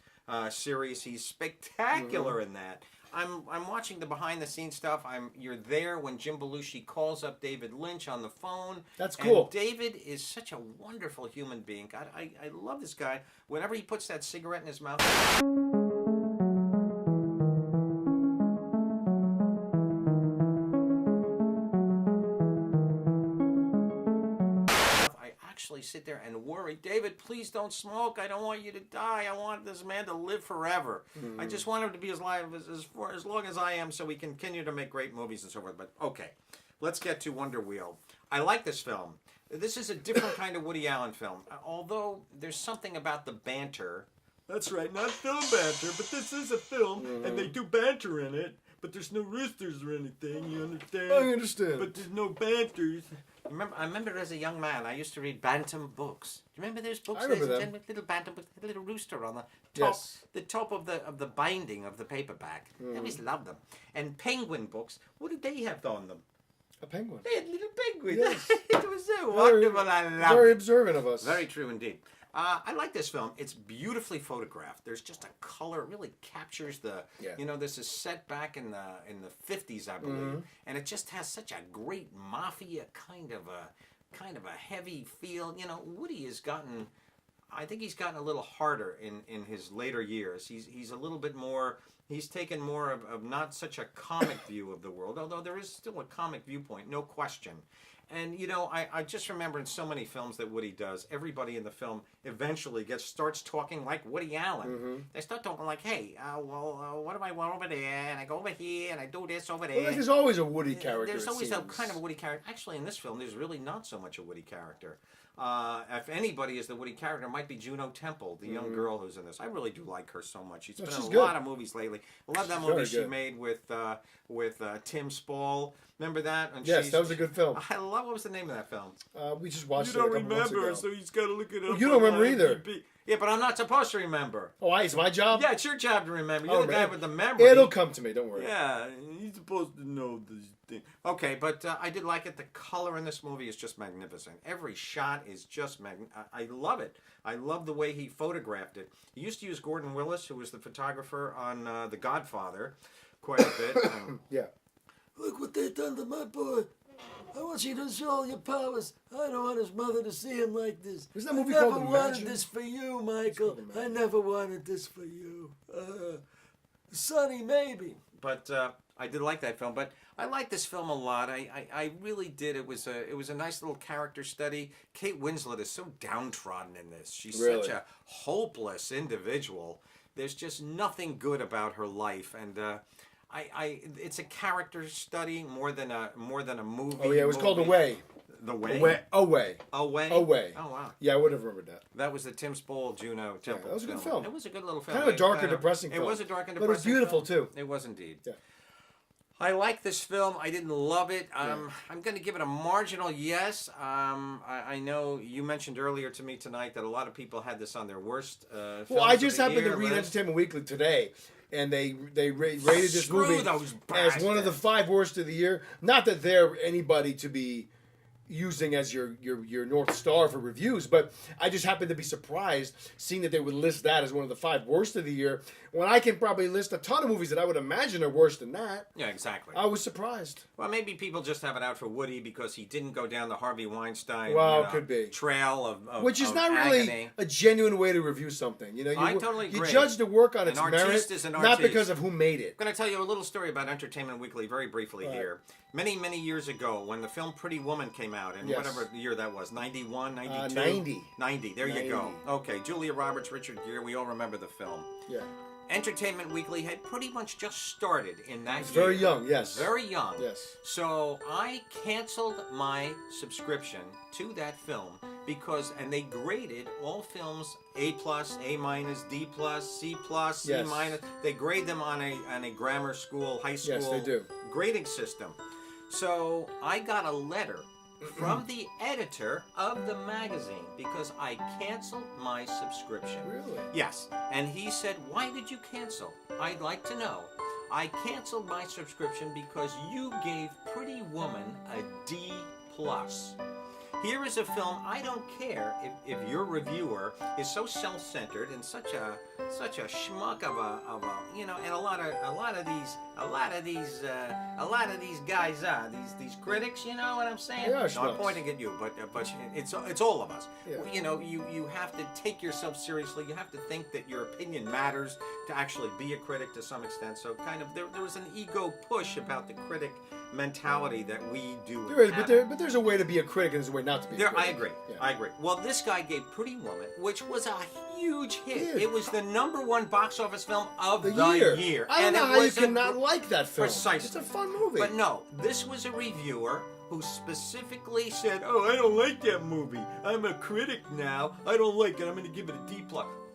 series, he's spectacular Mm-hmm. in that. I'm watching the behind the scenes stuff. You're there when Jim Belushi calls up David Lynch on the phone. That's And cool. David is such a wonderful human being. God, I love this guy. Whenever he puts that cigarette in his mouth. I actually sit there and worry, David, please don't smoke. I don't want you to die. I want this man to live forever. I just want him to be as long as I am so we can continue to make great movies and so forth. But okay, let's get to Wonder Wheel. I like this film. This is a different kind of Woody Allen film. Although there's something about the banter. That's right, not film banter, but this is a film, and they do banter in it, but there's no roosters or anything, you understand? I understand. But there's no banters. I remember as a young man, I used to read Bantam books. Do you remember those books? I remember ladies and them. gentlemen? Little Bantam book, a little rooster on the top, Yes. the top of the binding of the paperback. I always loved them. And Penguin books, what did they have on them? A penguin. They had little penguins. Yes. It was so wonderful. I loved Very it. observant of us. Very true indeed. I like this film. It's beautifully photographed. There's just a color. It really captures the. Yeah. This is set back in the 50s, I believe, and it just has such a great mafia kind of a heavy feel. Woody has gotten. I think he's gotten a little harder in his later years. He's a little bit more. He's taken more of not such a comic view of the world, although there is still a comic viewpoint, no question. And I just remember in so many films that Woody does, everybody in the film eventually starts talking like Woody Allen. They start talking like, "Hey, what do I want over there? And I go over here, and I do this over there." Well, there's always a Woody character. There's it always a seems. kind of a Woody character. Actually, in this film, there's really not so much a Woody character. If anybody is the Woody character, it might be Juno Temple, the young girl who's in this. I really do like her so much. She's been in she's a good. lot of movies lately. I love that movie very she good. made with Tim Spall. Remember that? And Yes, that was a good film. I love. What was the name of that film? We just watched You it a don't couple months remember, ago. so he's got to look it up. you don't on remember either. IMDb. Yeah, but I'm not supposed to remember. Oh, it's my job? Yeah, it's your job to remember. You're Oh, the guy man. with the memory. It'll come to me, don't worry. Yeah, he's supposed to know this thing. Okay, but I did like it. The color in this movie is just magnificent. Every shot is just I love it. I love the way he photographed it. He used to use Gordon Willis, who was the photographer on The Godfather, quite a bit. Yeah. Look what they done to my boy. I want you to show all your powers. I don't want his mother to see him like this. Isn't that movie I never called wanted Imagine? this for you, Michael. called I Imagine. never wanted this for you. Sonny, maybe. But I did like that film. But I like this film a lot. I really did. It was a nice little character study. Kate Winslet is so downtrodden in this. She's Really? such a hopeless individual. There's just nothing good about her life, and it's a character study more than a movie. Oh, yeah, it was called movie. Away. The Way. Away. Away. Away. Oh wow. Yeah, I would have remembered that. That was the Tim Spall Juno Temple. that was a good film. It was a good little film. Kind of a dark and Kind of- depressing It film. was a dark and But it was depressing beautiful, film. too. It was indeed. Yeah. I like this film. I didn't love it. I'm going to give it a marginal yes. I know you mentioned earlier to me tonight that a lot of people had this on their worst films Well, I of just the happened year to read list. Entertainment Weekly today, and they rated this Screw movie those as one of the bastards. 5 worst of the year. Not that they're anybody to be using as your North Star for reviews, but I just happened to be surprised seeing that they would list that as one of the 5 worst of the year, when I can probably list a ton of movies that I would imagine are worse than that. Yeah, exactly. I was surprised. Well, maybe people just have it out for Woody because he didn't go down the Harvey Weinstein Could be. trail of Which is of not really agony. a genuine way to review something. You know, I totally you agree. judge the work on An its artiste merit, is an not artiste. because of who made it. I'm going to tell you a little story about Entertainment Weekly very briefly here. Many, many years ago, when the film Pretty Woman came out, in Yes. whatever year that was, 91, 92? 90. 90, there 90. you go. Okay, Julia Roberts, Richard Gere, we all remember the film. Yeah. Entertainment Weekly had pretty much just started in that It's year. very young, yes. Very young. Yes. So I canceled my subscription to that film because, and they graded all films A+, A-, D+, C+, C-. Yes. They grade them on a grammar school, high school Yes, they do. grading system. So I got a letter from the editor of the magazine because I canceled my subscription. Really? Yes. And he said, "Why did you cancel? I'd like to know." I canceled my subscription because you gave Pretty Woman a D+. Here is a film. I don't care if your reviewer is so self-centered and such a schmuck of a and a lot of these guys are these critics. You know what I'm saying? They are No, I'm schmucks. pointing at you, but it's all of us. Yeah. You know, you have to take yourself seriously. You have to think that your opinion matters to actually be a critic to some extent. So kind of there was an ego push about the critic mentality that we do. There is, inhabit. but there's a way to be a critic and there's a way not to be a There, critic. I agree. Yeah. I agree. Well, this guy gave Pretty Woman, which was a huge hit. It is. It was the #1 box office film of The the year. year. I don't And know it how you was a can not gr- like that film. Precisely. It's a fun movie. But no, this was a reviewer who specifically said, Oh, I don't like that movie. I'm a critic now. I don't like it. I'm going to give it a D+.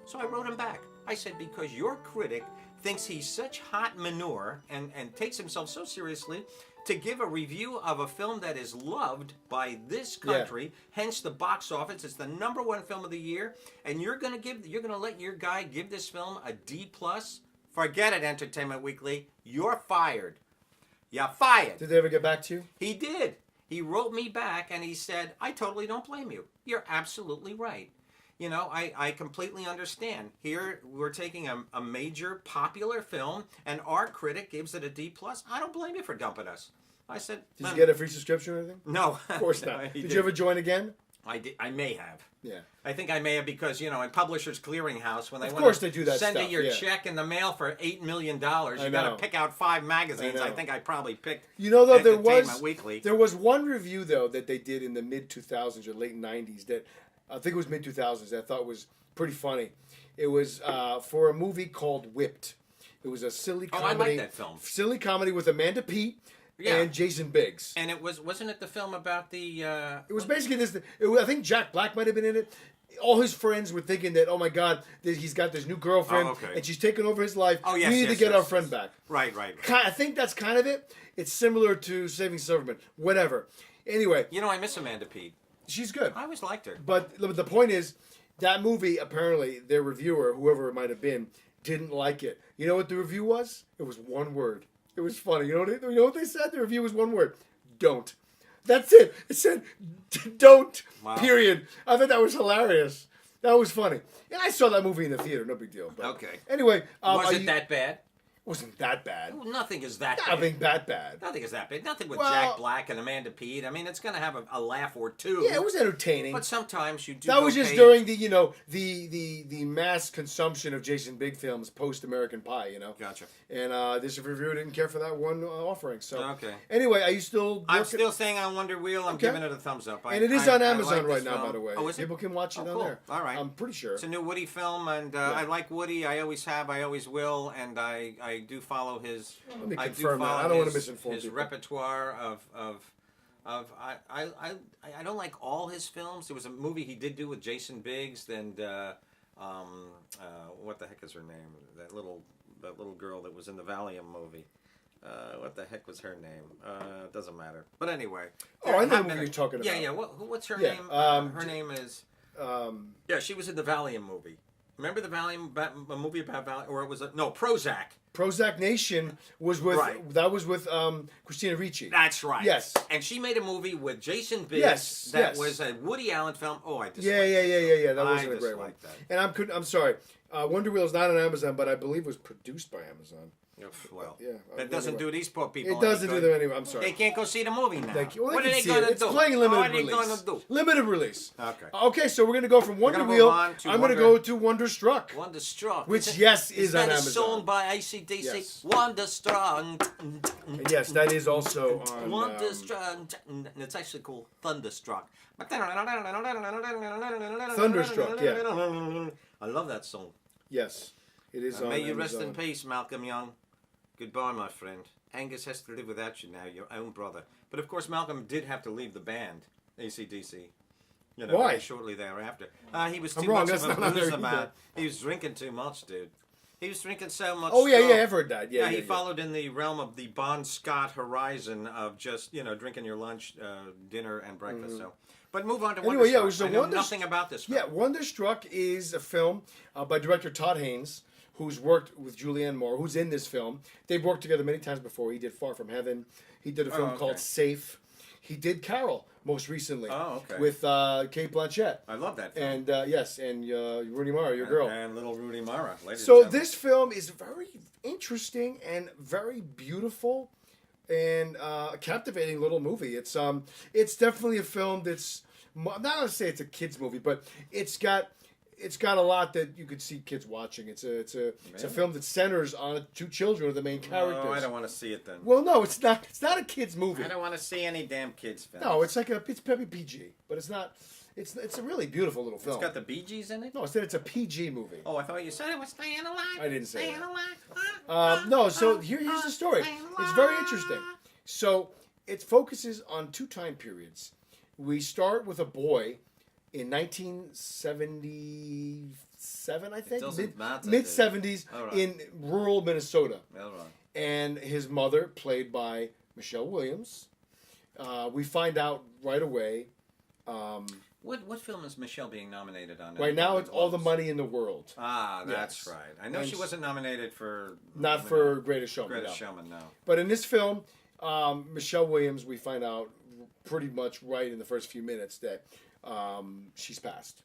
So I wrote him back. I said, because your critic thinks he's such hot manure and takes himself so seriously to give a review of a film that is loved by this country, hence the box office. It's the #1 film of the year, and you're gonna let your guy give this film a D+. Forget it, Entertainment Weekly. You're fired. You're fired. Did they ever get back to you? He did. He wrote me back and he said, I totally don't blame you. You're absolutely right. You know, I completely understand. Here, we're taking a major popular film and our critic gives it a D+. I don't blame you for dumping us. I said, Did you get a free subscription or anything? No. Of course No, not. he Did didn't. you ever join again? I did. I may have. Yeah. I think I may have because, you know, in Publishers Clearinghouse, when they Of want course to they do that send stuff, you your yeah. check in the mail for $8 million, you I got know. to pick out 5 magazines. I I know. think I probably picked You know, though, Entertainment Weekly. there was one review, though, that they did in the mid-2000s or late 90s that I think it was mid-2000s that I thought was pretty funny. It was for a movie called Whipped. It was a silly Oh, comedy. I like that film. Silly comedy with Amanda Peet Yeah. and Jason Biggs. And it wasn't it the film about the... It was basically this. I think Jack Black might have been in it. All his friends were thinking that, oh my God, he's got this new girlfriend Oh, okay. and she's taking over his life. Oh, yes, we need yes, to get yes, our friend yes. back. Right, right. I think that's kind of it. It's similar to Saving Silverman. Whatever. Anyway, You know, I miss Amanda Peet. she's good. I always liked her. But the point is, that movie, apparently, their reviewer, whoever it might have been, didn't like it. You know what the review was? It was one word. It was funny. You know what they said? The review was one word. Don't. That's it. It said, don't, Wow. period. I thought that was hilarious. That was funny. And I saw that movie in the theater. No big deal. But Okay. Anyway. Was are it you- that bad? Wasn't that bad. Well, nothing is that I bad. think that bad. Nothing is that bad. Nothing with Well- Jack Black and Amanda Peet. I mean, it's going to have a laugh or two. Yeah, it was entertaining. But sometimes you do. That was just pay- during the, the mass consumption of Jason Big films post American Pie, Gotcha. And this reviewer didn't care for that one offering. So Okay. Anyway, are you still? I'm looking- still saying on Wonder Wheel. I'm Okay. giving it a thumbs up. And it is on I Amazon like right this now, film. by the way. Oh, is it? People can watch it Oh, on cool. there. All right. I'm pretty sure. It's a new Woody film, and I like Woody. I always have. I always will. And I do follow his. Let me I confirm do that. follow I don't want to his- misinform his people. repertoire of I don't like all his films. There was a movie he did do with Jason Biggs, and what the heck is her name? That little girl that was in the Valium movie. What the heck was her name? Doesn't matter. But anyway. Oh, I know happened- what you're talking about. Yeah, yeah. What's her Yeah, name? Her name is. Um, Yeah, she was in the Valium movie. Remember the Valium a movie about Valium, or it was no Prozac. Prozac Nation was with that was with Christina Ricci. That's right. Yes. And she made a movie with Jason Biggs. Yes, That yes. was a Woody Allen film. Oh, I dislike Yeah. That I wasn't a great one. dislike that. And I'm sorry. Wonder Wheel is not on Amazon, but I believe it was produced by Amazon. Well, Yeah, that doesn't anyway. do these poor people. It doesn't do any them good. anyway. I'm sorry. They can't go see the movie now. Thank you. Well, What they are can they see going it. to It's do? playing limited What are they release. going to do? Limited release. Okay. Okay, so we're gonna go from Wonder gonna move Wheel. on to I'm gonna Wonder- go to Wonderstruck. Wonderstruck. Which, Isn't- yes, is on that Amazon. a song by AC/DC? Yes. Wonderstruck. And yes, that is also on. Wonderstruck. And it's actually called Thunderstruck. Thunderstruck, yeah. I love that song. Yes, it is And on. may you rest Amazon. in peace, Malcolm Young. Goodbye, my friend. Angus has to live without you now, your own brother. But of course, Malcolm did have to leave the band, AC/DC. You know, Why? very shortly thereafter. He was I'm too wrong, much that's of a not on there boozer either. man. He was drinking too much, dude. He was drinking so much. Oh yeah, stuff. yeah, I've heard that. Yeah, He followed in the realm of the Bon Scott horizon of just drinking your lunch, dinner, and breakfast. So, but move on to Anyway, yeah, it Wonderstruck. was a I know Wonder- nothing about this film. Yeah, Wonderstruck is a film by director Todd Haynes, who's worked with Julianne Moore, who's in this film. They've worked together many times before. He did Far From Heaven. He did a film okay. called Safe. He did Carol most recently. Oh, okay. With Kate Blanchett. I love that film. And yes, and Rooney Mara, your girl. And little Rudy Mara. ladies So and gentlemen. this film is very interesting and very beautiful and a captivating little movie. It's definitely a film that's I'm not gonna say it's a kids movie, but it's got a lot that you could see kids watching. It's a film that centers on two children of the main characters. Oh, I don't want to see it then. Well, no, it's not. It's not a kids movie. I don't want to see any damn kids film. No, it's probably PG, but it's not. It's a really beautiful little film. It's got the Bee Gees in it? No, I said it's a PG movie. Oh, I thought you said it was Staying Alive. I didn't say Staying that. Alive. No, so here's the story. It's very interesting. So it focuses on two time periods. We start with a boy in 1977, I think, doesn't matter, mid 70s All right. in rural Minnesota, All right. and his mother, played by Michelle Williams. We find out right away. What film is Michelle being nominated on? Right now, it's All the Money in the World, Ah, that's Yes. right. I know And she wasn't nominated for. not for Greatest Showman. Greatest no. Showman, no. But in this film, Michelle Williams, we find out pretty much right in the first few minutes that she's passed.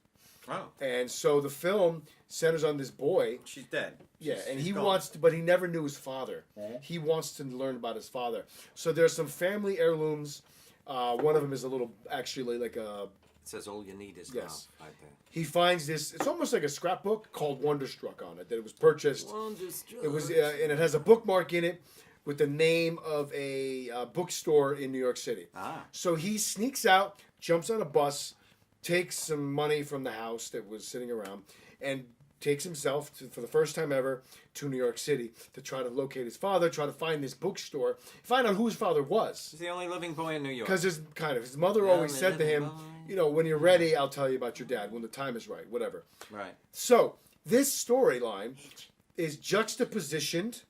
Oh, And so the film centers on this boy. she's dead. Yeah, She's- and she's he gone. wants to, but he never knew his father. He wants to learn about his father. So there's some family heirlooms. One of them is a little, actually, like a. It says all you need is Yes. love. I think. He finds this. It's almost like a scrapbook called Wonderstruck on it. That it was purchased. Wonderstruck. It was, and it has a bookmark in it with the name of a bookstore in New York City. Ah. So he sneaks out, jumps on a bus, takes some money from the house that was sitting around, and takes himself for the first time ever to New York City to try to locate his father, try to find this bookstore, find out who his father was. He's the only living boy in New York. Because his mother always said to him, when you're ready, I'll tell you about your dad when the time is right, whatever. Right. So this storyline is juxtapositioned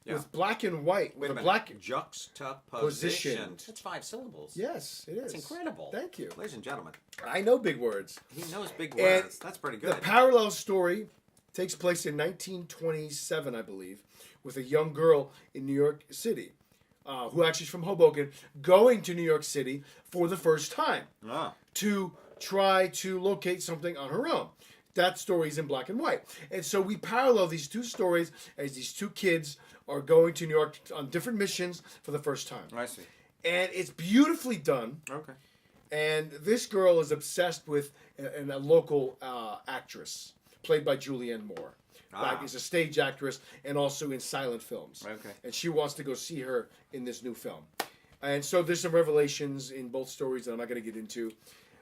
Yeah. with black and white, Wait with a a minute. black. Juxtaposition. Positioned. That's 5 syllables. Yes, it is. That's incredible. Thank you. Ladies and gentlemen, I know big words. he knows big And words. That's pretty good. The parallel story takes place in 1927, I believe, with a young girl in New York City, who actually is from Hoboken, going to New York City for the first time Ah. to try to locate something on her own. That story is in black and white. And so we parallel these two stories as these two kids are going to New York on different missions for the first time. I see. And it's beautifully done. Okay. And this girl is obsessed with a local actress played by Julianne Moore. Like, is a stage actress and also in silent films. Okay. And she wants to go see her in this new film. And so there's some revelations in both stories that I'm not going to get into.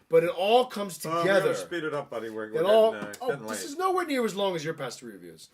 But it all comes together. Speed it up, buddy. We're It all, getting this late. is nowhere near as long as your past reviews.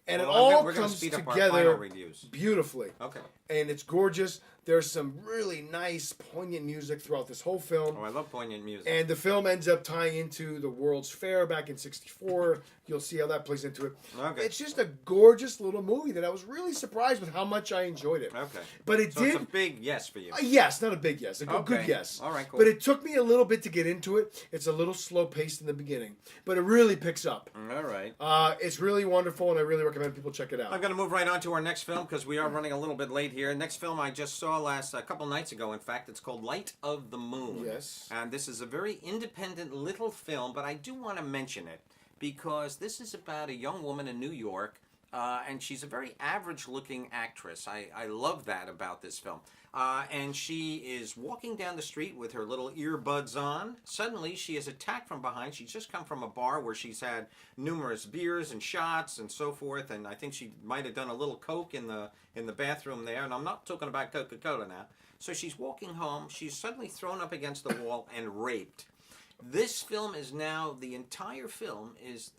And Well, it all we're gonna comes speed up our together final reviews. beautifully. Okay. And it's gorgeous. There's some really nice, poignant music throughout this whole film. Oh, I love poignant music. And the film ends up tying into the World's Fair back in '64. You'll see how that plays into it. Okay. It's just a gorgeous little movie that I was really surprised with how much I enjoyed it. Okay. But it So did. it's a big yes for you. Yes, not a big yes. A good Okay. yes. All right, cool. But it took me a little bit to get into it. It's a little slow paced in the beginning, but it really picks up. All right. It's really wonderful, and I really recommend people check it out. I'm going to move right on to our next film because we are running a little bit late here. Next film I just saw a couple nights ago, in fact. It's called Light of the Moon. Yes. And this is a very independent little film, but I do want to mention it because this is about a young woman in New York, and she's a very average-looking actress. I love that about this film. And she is walking down the street with her little earbuds on. Suddenly, she is attacked from behind. She's just come from a bar where she's had numerous beers and shots and so forth. And I think she might have done a little coke in the bathroom there. And I'm not talking about Coca-Cola now. So she's walking home. She's suddenly thrown up against the wall and raped. This film is now, the entire film is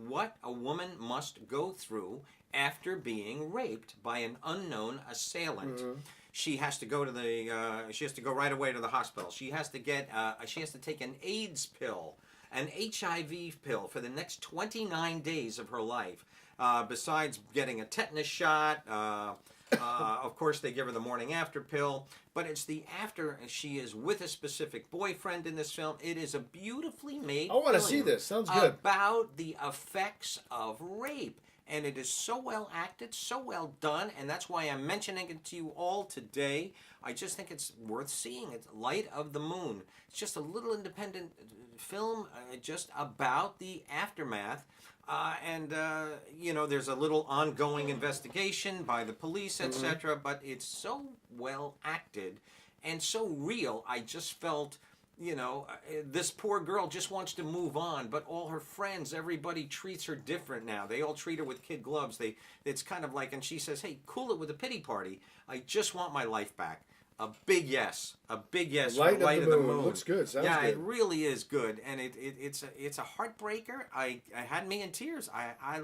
what a woman must go through after being raped by an unknown assailant. Mm-hmm. She has to go to she has to go right away to the hospital. She has to get, she has to take an AIDS pill, an HIV pill for the next 29 days of her life. Besides getting a tetanus shot, of course they give her the morning after pill, but it's the after she is with a specific boyfriend in this film. It is a beautifully made I want to film see this. Sounds good. about the effects of rape. And it is so well acted, so well done, and that's why I'm mentioning it to you all today. I just think it's worth seeing. It's Light of the Moon. It's just a little independent film just about the aftermath. You know, there's a little ongoing investigation by the police, etc., but it's so well acted and so real. I just felt, you know, this poor girl just wants to move on, but all her friends, everybody treats her different now. They all treat her with kid gloves. It's kind of like, and she says, hey, cool it with a pity party. I just want my life back. A big yes. A big yes for Light of the Moon. Looks good. Sounds yeah, good. it really is good, and it's a heartbreaker. I had me in tears. I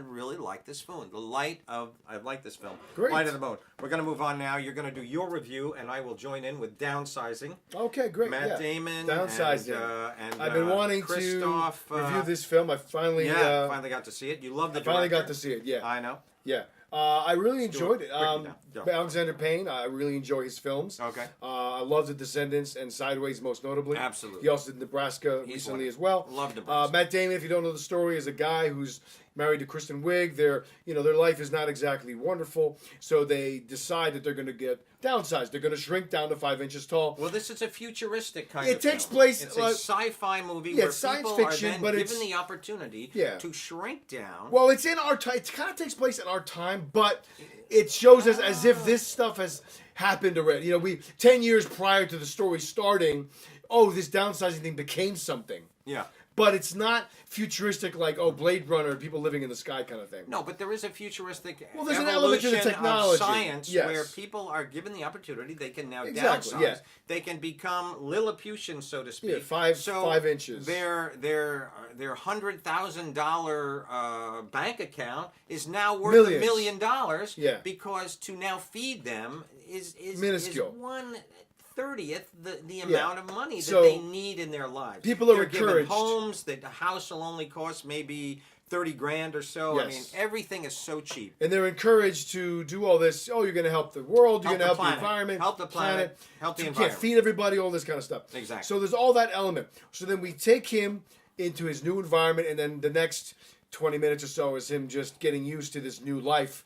really like this film. I like this film. Great. Light of the Moon. We're going to move on now. You're going to do your review, and I will join in with Downsizing. Okay, great. Matt Damon. Downsizing. And I've been wanting Christoph, to review this film. I finally, finally got to see it. You love the finally got director. to see it. Yeah, I know. yeah. I really enjoyed it. Quickly now. Go. Alexander Payne, I really enjoy his films. Okay. I love The Descendants and Sideways most notably. Absolutely. He also did Nebraska He's recently wonderful. as well. Love Nebraska. Matt Damon, if you don't know the story, is a guy who's married to Kristen Wiig. Their life is not exactly wonderful, so they decide that they're going to get downsized. They're going to shrink down to 5 inches tall. Well, this is a futuristic kind It of takes film. place, It's a sci-fi movie yeah, where it's science people fiction, are then but given it's- the opportunity Yeah. to shrink down. Well, it's in our time. It kind of takes place in our time, but it shows us as if this stuff has happened already. You know, 10 years prior to the story starting, this downsizing thing became something. Yeah. But it's not futuristic like, Blade Runner, people living in the sky kind of thing. No, but there is a futuristic Well, there's an element to the evolution technology. of science Yes. where people are given the opportunity. They can now Exactly, downsize. yeah. They can become Lilliputians, so to speak. Yeah, 5 inches. Their $100,000 bank account is now worth Millions. $1 million. Yeah. Because to now feed them is Minuscule. 1/30th the amount of money that So, they need in their lives. people are They're given encouraged. homes. The house will only cost maybe $30,000 or so. I mean, Yes. everything is so cheap. And they're encouraged to do all this. Oh, you're going to help the world. You're going to help the planet. environment. Help the planet. Help the You environment. can't feed everybody, all this kind of stuff. Exactly. So there's all that element. So then we take him into his new environment, and then the next 20 minutes or so is him just getting used to this new life.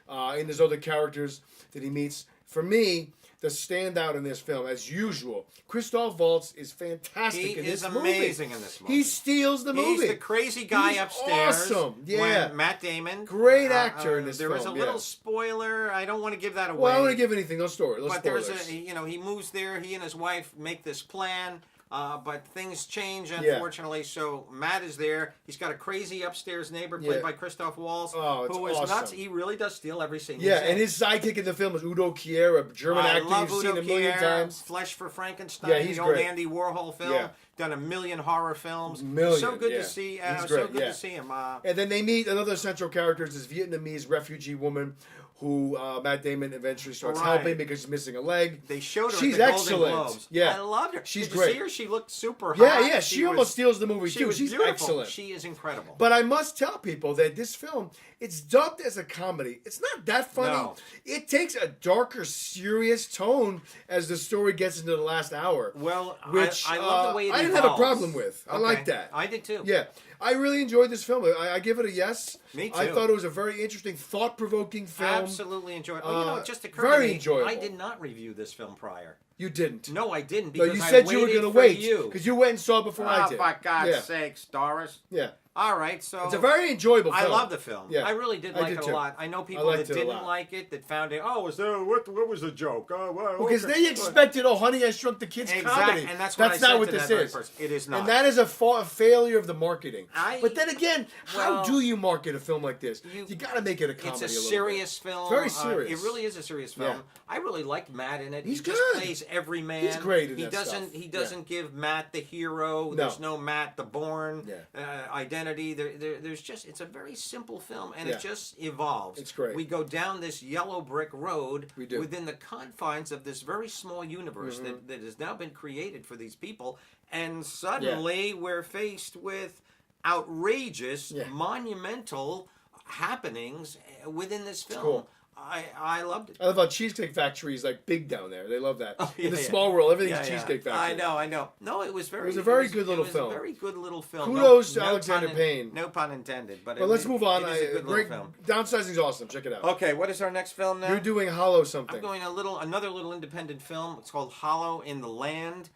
And there's other characters that he meets. For me, the standout in this film, as usual, Christoph Waltz is fantastic He in is this movie. amazing in this movie. He steals the movie. He's the crazy guy He's upstairs. awesome. Yeah. When Matt Damon. Great actor in this There was a film, little yeah. spoiler. I don't want to give that away. Well, I don't want to give anything. No story. No But spoilers. there's he moves there. He and his wife make this plan. But things change, unfortunately. So Matt is there. He's got a crazy upstairs neighbor played Yeah. by Christoph Waltz, Oh, it's who is awesome. nuts. He really does steal every scene. Yeah, he's in. and his sidekick in the film is Udo Kier, a German I actor love you've Udo seen a million Kier, times. Flesh for Frankenstein, Yeah, he's the old great. Andy Warhol film. Yeah. Done a million horror films. Million, so good yeah. to see. He's So great, good yeah. to see him. And then they meet another central character, is this Vietnamese refugee woman who Matt Damon eventually starts Right. helping because she's missing a leg. They showed her She's at the excellent. Golden Globes. Yeah. I loved her. She's Did you great. see her? She looked super Yeah, hot. yeah, she almost steals the movie, she too. was She's beautiful. excellent. She is incredible. But I must tell people that this film, it's dubbed as a comedy. It's not that funny. No. It takes a darker, serious tone as the story gets into the last hour. Well, which I love the way it I didn't have a evolves. problem with. I Okay. like that. I did too. Yeah, I really enjoyed this film. I give it a yes. Me I too. thought it was a very interesting, thought-provoking film. Absolutely enjoyed it. Well, it just occurred very to me, enjoyable. I did not review this film prior. You didn't. No, I didn't No, because you I said you were waited going to for wait you. because you went and saw it before I Oh, did. for God's yeah. sakes, Doris. Yeah, All right, so it's a very enjoyable film. I love the film. Yeah. I really did I like did it too. a lot. I know people liked that it a didn't lot. like it, that found it. Oh, Was there, what was the joke? Oh, well, Because okay. they expected, oh, Honey, I Shrunk the Kids comedy. and that's what I not said what to this that very is. person. It is not. And that is a failure of the marketing. I- but then again, how well, do you market a film like this? you- You got to make it a comedy. It's a little serious film. Very serious. It really is a serious film. Yeah. I really liked Matt in it. He's he just good. plays every man. He's great in he that doesn't. stuff. He doesn't give Matt the hero. No. There's no Matt the born Yeah. identity. There's just. It's a very simple film, and Yeah. it just evolves. It's great. We go down this yellow brick road We do. within the confines of this very small universe Mm-hmm. that has now been created for these people, and suddenly we're faced with outrageous, Yeah. monumental happenings within this film. cool. I loved it. I love how Cheesecake Factory is like big down there. They love that. Yeah, In the yeah. small world, everything's Yeah, yeah. Cheesecake Factory. I know. No, it was very. It was a very good little it was film. A very good little film. Kudos to no Alexander pun Payne. No pun intended. But But let's move on. It is a good Great, little film. Downsizing's awesome. Check it out. Okay, what is our next film now? You're doing Hollow something. I'm going another little independent film. It's called Hollow in the Land.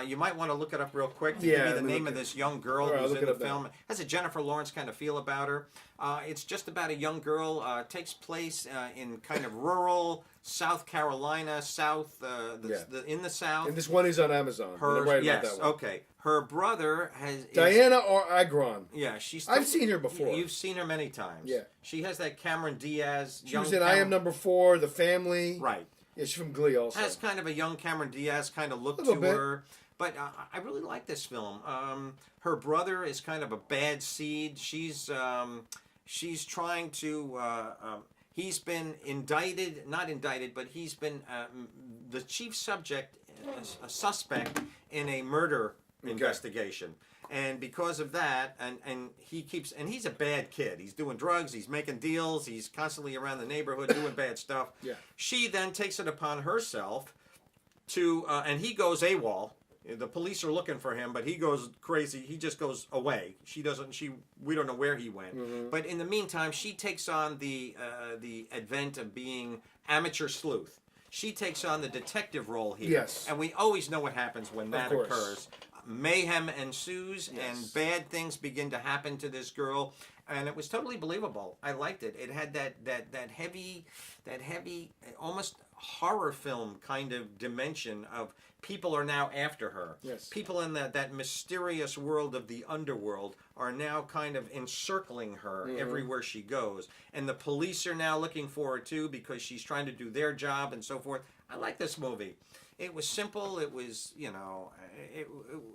You might want to look it up real quick to Yeah, give you let the me name look of it- this young girl All right, who's I'll in look the it up film. Has a Jennifer Lawrence kind of feel about her. It's just about a young girl. Takes place in kind of rural South Carolina, in the South. And this one is on Amazon. Her, They're right yes, about that one. okay. Her brother is Diana or Agron. Yeah, she's. I've seen her before. You've seen her many times. Yeah. She has that Cameron Diaz. She was in I Am Number 4, The Family. Right. Yeah, she's from Glee also. Has kind of a young Cameron Diaz kind of look to Little bit. her. But I really like this film. Her brother is kind of a bad seed. She's trying to. He's been not indicted, but he's been the chief subject, a suspect in a murder investigation. And because of that, and he's a bad kid. He's doing drugs. He's making deals. He's constantly around the neighborhood doing bad stuff. Yeah. She then takes it upon herself to, and he goes AWOL. The police are looking for him, but he goes crazy. He just goes away. We don't know where he went. Mm-hmm. But in the meantime, she takes on the advent of being amateur sleuth. She takes on the detective role here. Yes. And we always know what happens when that course. occurs. Mayhem ensues, and bad things begin to happen to this girl. And it was totally believable. I liked it. It had that heavy, almost horror film kind of dimension of people are now after her. Yes. People in that mysterious world of the underworld are now kind of encircling her everywhere she goes. And the police are now looking for her too because she's trying to do their job and so forth. I like this movie. It was simple. It was,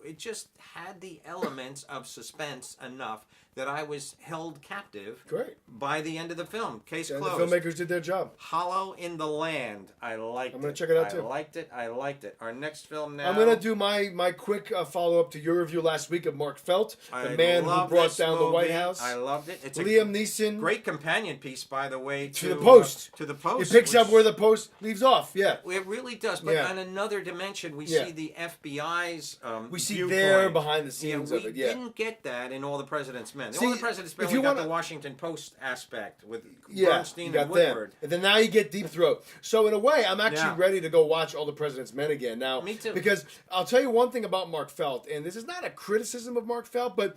it just had the elements of suspense enough that I was held captive. Great. By the end of the film. Case And closed. the filmmakers did their job. Hollow in the Land. I liked it. I'm gonna check it out, too. I liked it. Our next film now. I'm going to do my quick follow-up to your review last week of Mark Felt, the man who love brought this down the White movie. House. I loved it. It's Liam a Neeson. great companion piece, by the way, To the Post. To the Post. It picks up which- where the Post leaves off. Yeah. It really does, but Yeah. on another dimension, we Yeah. see the FBI's. We see viewpoint. their behind the scenes we of it. Yeah. didn't get that in All the President's Men. See, All the President's Men, if we you got wanna- the Washington Post aspect with Yeah, Bernstein you got and them. Woodward. And then now you get Deep Throat. So in a way, I'm actually Yeah. ready to go watch All the President's Men again now. Me too. Because I'll tell you one thing about Mark Felt, and this is not a criticism of Mark Felt, but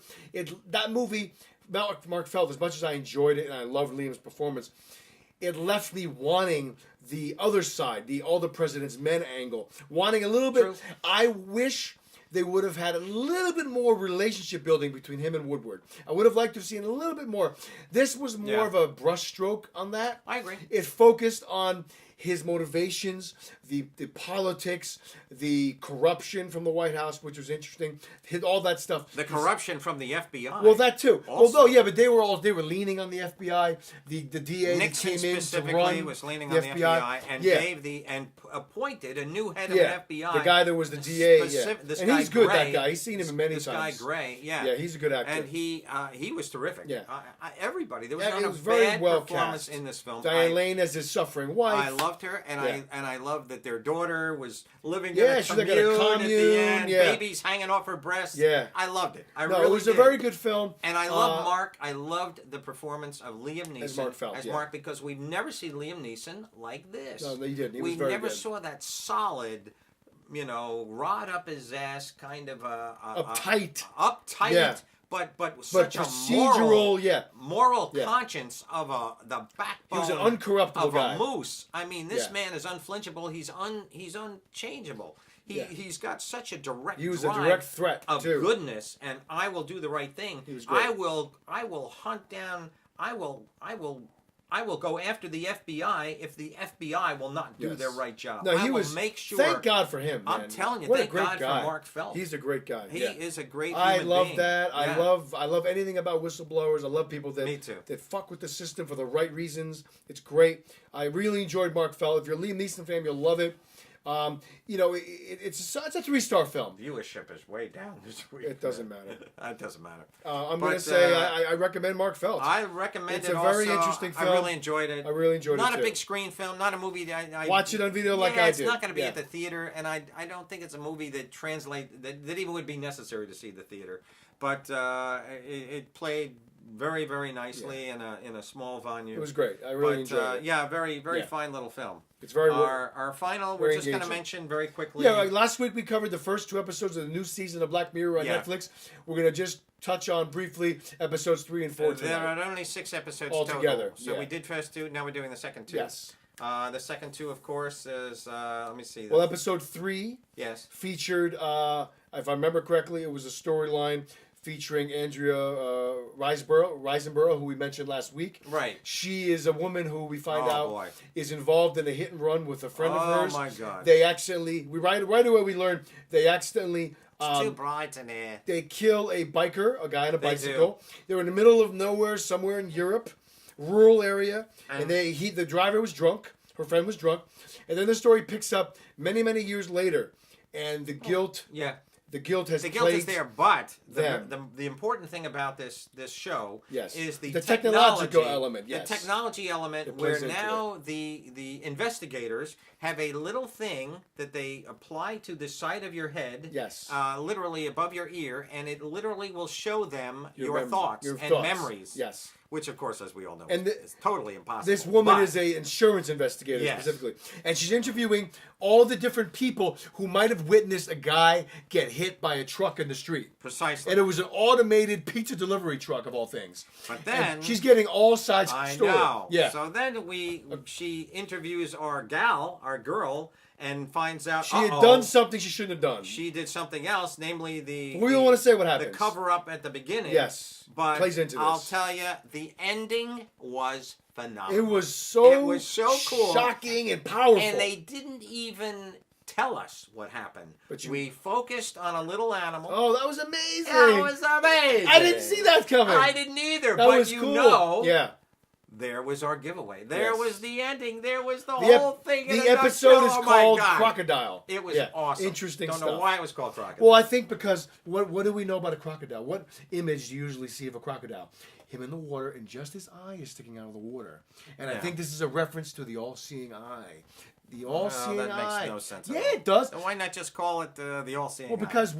that movie, Mark Felt, as much as I enjoyed it and I loved Liam's performance, it left me wanting the other side, the All the President's Men angle. Wanting a little bit. True. I wish they would have had a little bit more relationship building between him and Woodward. I would have liked to have seen a little bit more. This was more Yeah. of a brushstroke on that. I agree. It focused on his motivations, the politics, the corruption from the White House, which was interesting, all that stuff. The corruption from the FBI. Well, that too. Also. Although, yeah, but they were leaning on the FBI. The DA Nixon that came in to specifically run was leaning on the FBI and gave and appointed a new head of the FBI. The guy that was the DA. This and guy he's good. Gray, that guy. He's seen him many times. This guy Gray. Yeah. Yeah, he's a good actor. And he was terrific. Yeah. Everybody. There was Yeah, not it a was very bad well performance cast. in this film. Diane Lane as his suffering wife. I loved her, and I loved that their daughter was living Yeah, in a she's like commune, at a at the end. commune, yeah. Babies hanging off her breasts. Yeah. I loved it. I No, really it was a did. very good film. And I love Mark. I loved the performance of Liam Neeson As Mark Felt, yeah. Mark, because we've never seen Liam Neeson like this. No, you didn't. He we was very never good. saw that solid, rod up his ass kind of Uptight. uptight, Yeah. but such procedural, moral Yeah. conscience of the backbone. He was an uncorruptible of guy. a moose. I mean, this Yeah. man is unflinchable. He's unchangeable. He's got such a direct. He was a drive direct threat, of too. goodness, and I will do the right thing. He was great. I will hunt down. I will go after the FBI if the FBI will not do Yes. their right job. No, I he will was. make sure. Thank God for him. Man. I'm telling you, what thank a great God guy. for Mark Felt. He's a great guy. He yeah. is a great. I human love being. that. Yeah. I love anything about whistleblowers. I love people that Me too. that fuck with the system for the right reasons. It's great. I really enjoyed Mark Felt. If you're a Liam Neeson fan, you'll love it. It's a 3-star film. Viewership is way down this week. It doesn't matter. It doesn't matter. I'm But, going to say I recommend Mark Felt. I recommend It's it. a very also. interesting film. I really enjoyed it. I really enjoyed it Not too. a big screen film. Not a movie that I Watch it on video like I it's did. not going to be Yeah. at the theater, and I don't think it's a movie that even would be necessary to see the theater. But it played very, very nicely in a small venue. It was great. I really enjoyed it. Yeah, very, very Yeah. fine little film. It's very our final. We're very just going to engaging. mention very quickly. Yeah, like last week we covered the first 2 episodes of the new season of Black Mirror on Yeah. Netflix. We're going to just touch on briefly episodes 3 and 4 There tonight. are only 6 episodes Altogether, total. So yeah. we did first 2. Now we're doing the second 2. Yes. The second 2, of course, is let me see. Well, episode 3 yes. featured, if I remember correctly, it was a storyline featuring Andrea Riseborough, who we mentioned last week. Right. She is a woman who we find Oh, out boy. is involved in a hit and run with a friend of hers. Oh my God. They accidentally, right away we learn they accidentally. Too bright in here. They kill a biker, a guy on a They bicycle. They're in the middle of nowhere, somewhere in Europe, rural area, and the driver was drunk. Her friend was drunk, and then the story picks up many, many years later, and the guilt. Yeah. The guilt has The guilt is plagued there, but them. the important thing about this show Yes. is the technological technology element. Yes. The technology element It where plays into now the investigators have a little thing that they apply to the side of your head, Yes. literally above your ear, and it literally will show them your mem- thoughts your and thoughts. memories. Yes. Which, of course, as we all know, And is totally impossible. This woman But- is a insurance investigator Yes. specifically, and she's interviewing all the different people who might have witnessed a guy get hit by a truck in the street. Precisely. And it was an automated pizza delivery truck of all things. But then and she's getting all sides of the I story. know. Yeah. So then she interviews our girl, and finds out She had done something she shouldn't have done. She did something else, namely We don't want to say what happens. the cover up at the beginning. Yes. but Plays into I'll this. tell you, the ending was phenomenal. It was so cool, shocking and powerful. and they didn't even tell us what happened. But we focused on a little animal. Oh, that was amazing. That was amazing. I didn't see that coming. I didn't either. That but was you cool. know, Yeah. there was our giveaway. There Yes. was the ending. There was the The whole thing. In The a episode nutshell. is Oh my called God. Crocodile. It was Yeah. awesome. Interesting Don't stuff. know why it was called Crocodile. Well, I think because what do we know about a crocodile? What image do you usually see of a crocodile? Him in the water, and just his eye is sticking out of the water. And I Yeah. think this is a reference to the all-seeing eye. The all-seeing that eye. makes no sense at Yeah, all. it does. Then why not just call it the all-seeing Well, eye? because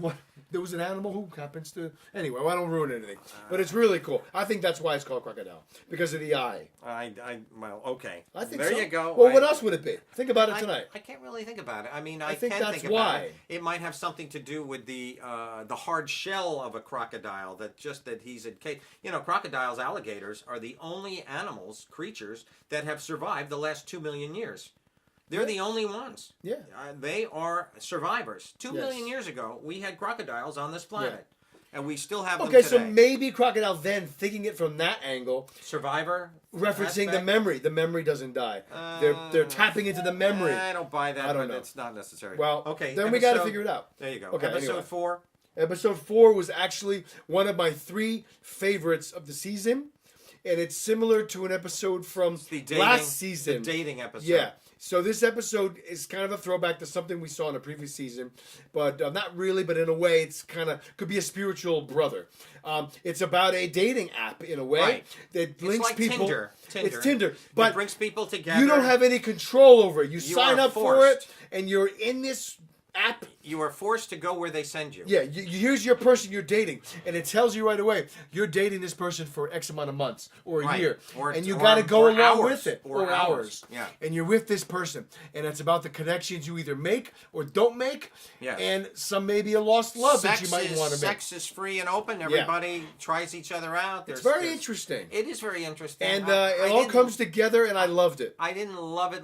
there was an animal who happens to. Anyway, I don't ruin anything. But it's really cool. I think that's why it's called crocodile, because of the eye. Well, okay. I think there so. you go. Well, what else would it be? Think about it tonight. I can't really think about it. I mean, I I think can that's think about why. it. It might have something to do with the hard shell of a crocodile. That he's encased. You know, crocodiles, alligators are the only creatures that have survived the last 2 million years. They're the only ones. Yeah. They are survivors. 2 Yes. million years ago, we had crocodiles on this planet. and we still have them Okay, today. so maybe Crocodile then thinking it from that angle, Survivor, referencing the aspect? memory. The memory doesn't die. They're tapping into the memory. I don't buy that. I don't but know. It's not necessary. Well, okay. then we got to episode- figure it out. There you go. Okay, Episode anyway. 4. Episode 4 was actually one of my 3 favorites of the season, and it's similar to an episode from The dating, last season. The dating episode. Yeah. So this episode is kind of a throwback to something we saw in a previous season, but not really. But in a way, it's kind of could be a spiritual brother. It's about a dating app in a way Right. that It's links like people. Tinder. It's Tinder, It but brings people together. you don't have any control over it. You You sign are up for it, forced. and you're in this app. You are forced to go where they send you. Yeah, here's your person you're dating, and it tells you right away you're dating this person for X amount of months or a Right. year, Or- and you or- got to go or along hours. with it, Or hours. Yeah. and you're with this person, and it's about the connections you either make or don't make, Yes. and some maybe a lost love that you might want to make. Sex is free and open. Everybody tries each other out. It's very interesting, It is very interesting. and I it all didn't- comes together, and I loved it. I didn't love it.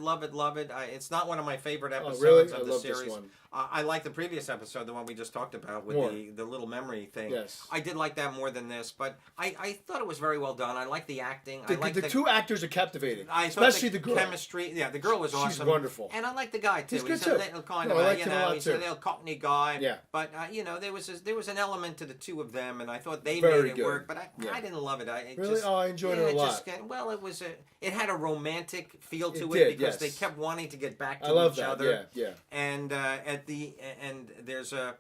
It's not one of my favorite episodes really? I of the love this series. one. I like the previous episode, the one we just talked about with More. the little memory thing. Yes. I did like that more than this, but I thought it was very well done. I like the acting. I The, like the 2 actors are captivating, I thought especially the girl. chemistry. Yeah, the girl was She's awesome. wonderful. And I like the guy too. He's good, a too. little kind No, of I a, liked you him a know, lot, he's a too. little Cockney guy. Yeah. But there was an element to the 2 of them, and I thought they Very made it good. work. But Yeah. I didn't love it. It Really? just, Oh, I enjoyed it a lot. Well, it had a romantic feel to It it, did, because yes. they kept wanting to get back to I love each that. other. Yeah. And there's a.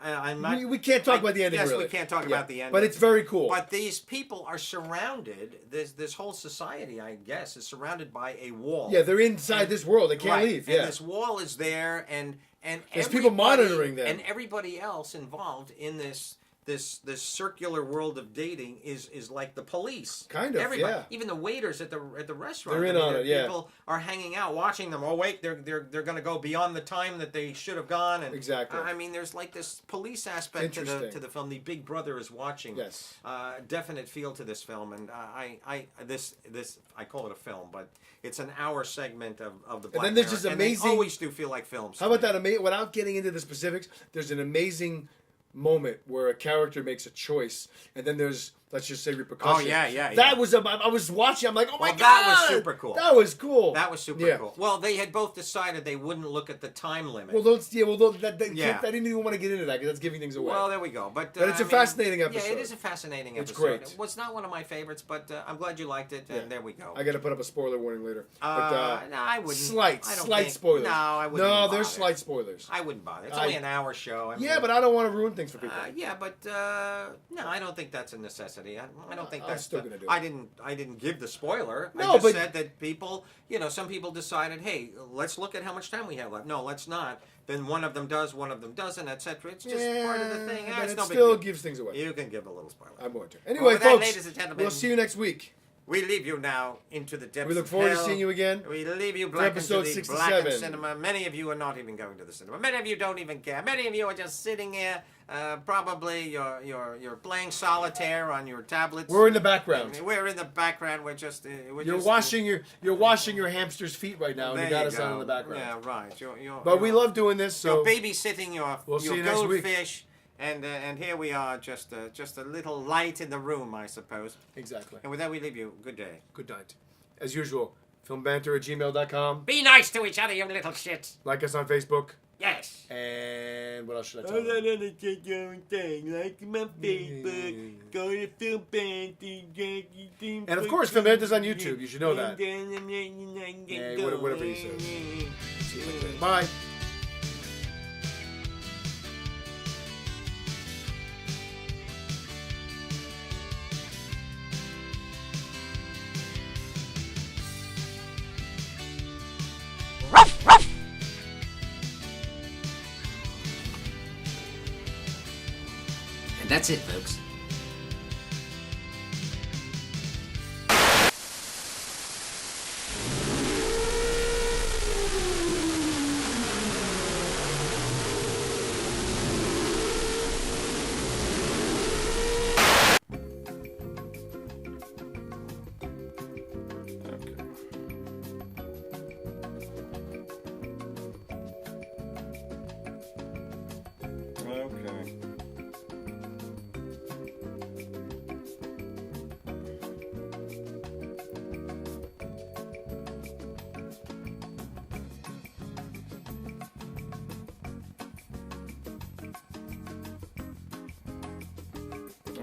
I'm not. We can't talk about the ending. Yes, really. we can't talk about the ending. But it's very cool. But these people are surrounded. This whole society, I guess, is surrounded by a wall. Yeah, they're inside this world. They can't Right. leave. And Yeah. this wall is there, and There's people everybody- monitoring them. and everybody else involved in this circular world of dating is like the police. Kind of, everybody, yeah. even the waiters at the restaurant. They're in on it, yeah. People are hanging out, watching them. Oh wait, they're going to go beyond the time that they should have gone. And Exactly. I mean, there's like this police aspect to Interesting. the film. The Big Brother is watching. Yes. Definite feel to this film, and this I call it a film, but it's an hour segment of the. Black then there's Mirror, this and they amazing- always do feel like films. How about that? Without getting into the specifics, there's an amazing moment where a character makes a choice, and then there's, let's just say, repercussions. Oh, yeah. That was I was watching. I'm like, oh my Well, god, that was super cool. That was cool. That was super Yeah. cool. Well, they had both decided they wouldn't look at the time limit. Well, Yeah. I didn't even want to get into that because that's giving things away. Well, there we go. But But it's a fascinating Yeah, episode. it is a fascinating It's episode. great. It was not one of my favorites, but I'm glad you liked it, and there we go. I got to put up a spoiler warning later. No, I wouldn't. Slight I don't spoilers. No, I wouldn't. No, even there's bother. slight spoilers. I wouldn't bother. It's only an hour show. I mean, Yeah, but I don't want to ruin things for people. Yeah, but no, I don't think that's a necessity. I don't think I'm that's. still gonna do it. I didn't give the spoiler. No, I just but- said that people, some people decided, hey, let's look at how much time we have left. No, let's not. Then one of them does, one of them doesn't, etc. It's just part of the thing. but It's it no big still deal. gives things away. You can give a little spoiler. I'm going to. Anyway, with that, folks, ladies and gentlemen, we'll see you next week. We leave you now into the depths We look of forward to hell. seeing you again. We leave you black episode into the 67. blackened cinema. Many of you are not even going to the cinema. Many of you don't even care. Many of you are just sitting here. Probably you're playing solitaire on your tablets. We're in the background. We're in the background. We're just. You're washing your hamster's feet right now, and There you got you us on go. in the background. Yeah, right. But we love doing this, so You're babysitting your We'll see your you next week. goldfish, and here we are, just a little light in the room, I suppose. exactly. And with that, we leave you. Good day. Good night. As usual, filmbanter@gmail.com. Be nice to each other, you little shit. Like us on Facebook. Yes. And what else should I All tell you? that other take your own thing. Like my Facebook, go to Film Banter, And of course, Film Banter's on YouTube. You should know that. Yeah, whatever he says. See you later. Bye. And that's it, folks. Okay.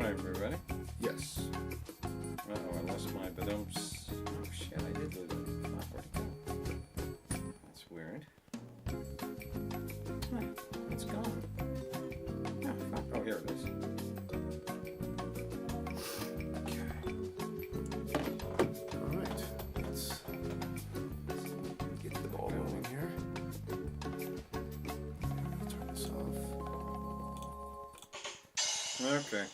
Alright, we ready? Yes. Uh-oh, I lost my badumps. Oh shit, I did lose it. Oh, where'd it go? That's weird. Huh, it's gone. Oh, fuck. Oh, here it is. All right. Let's get the ball going here. Turn this off. Okay.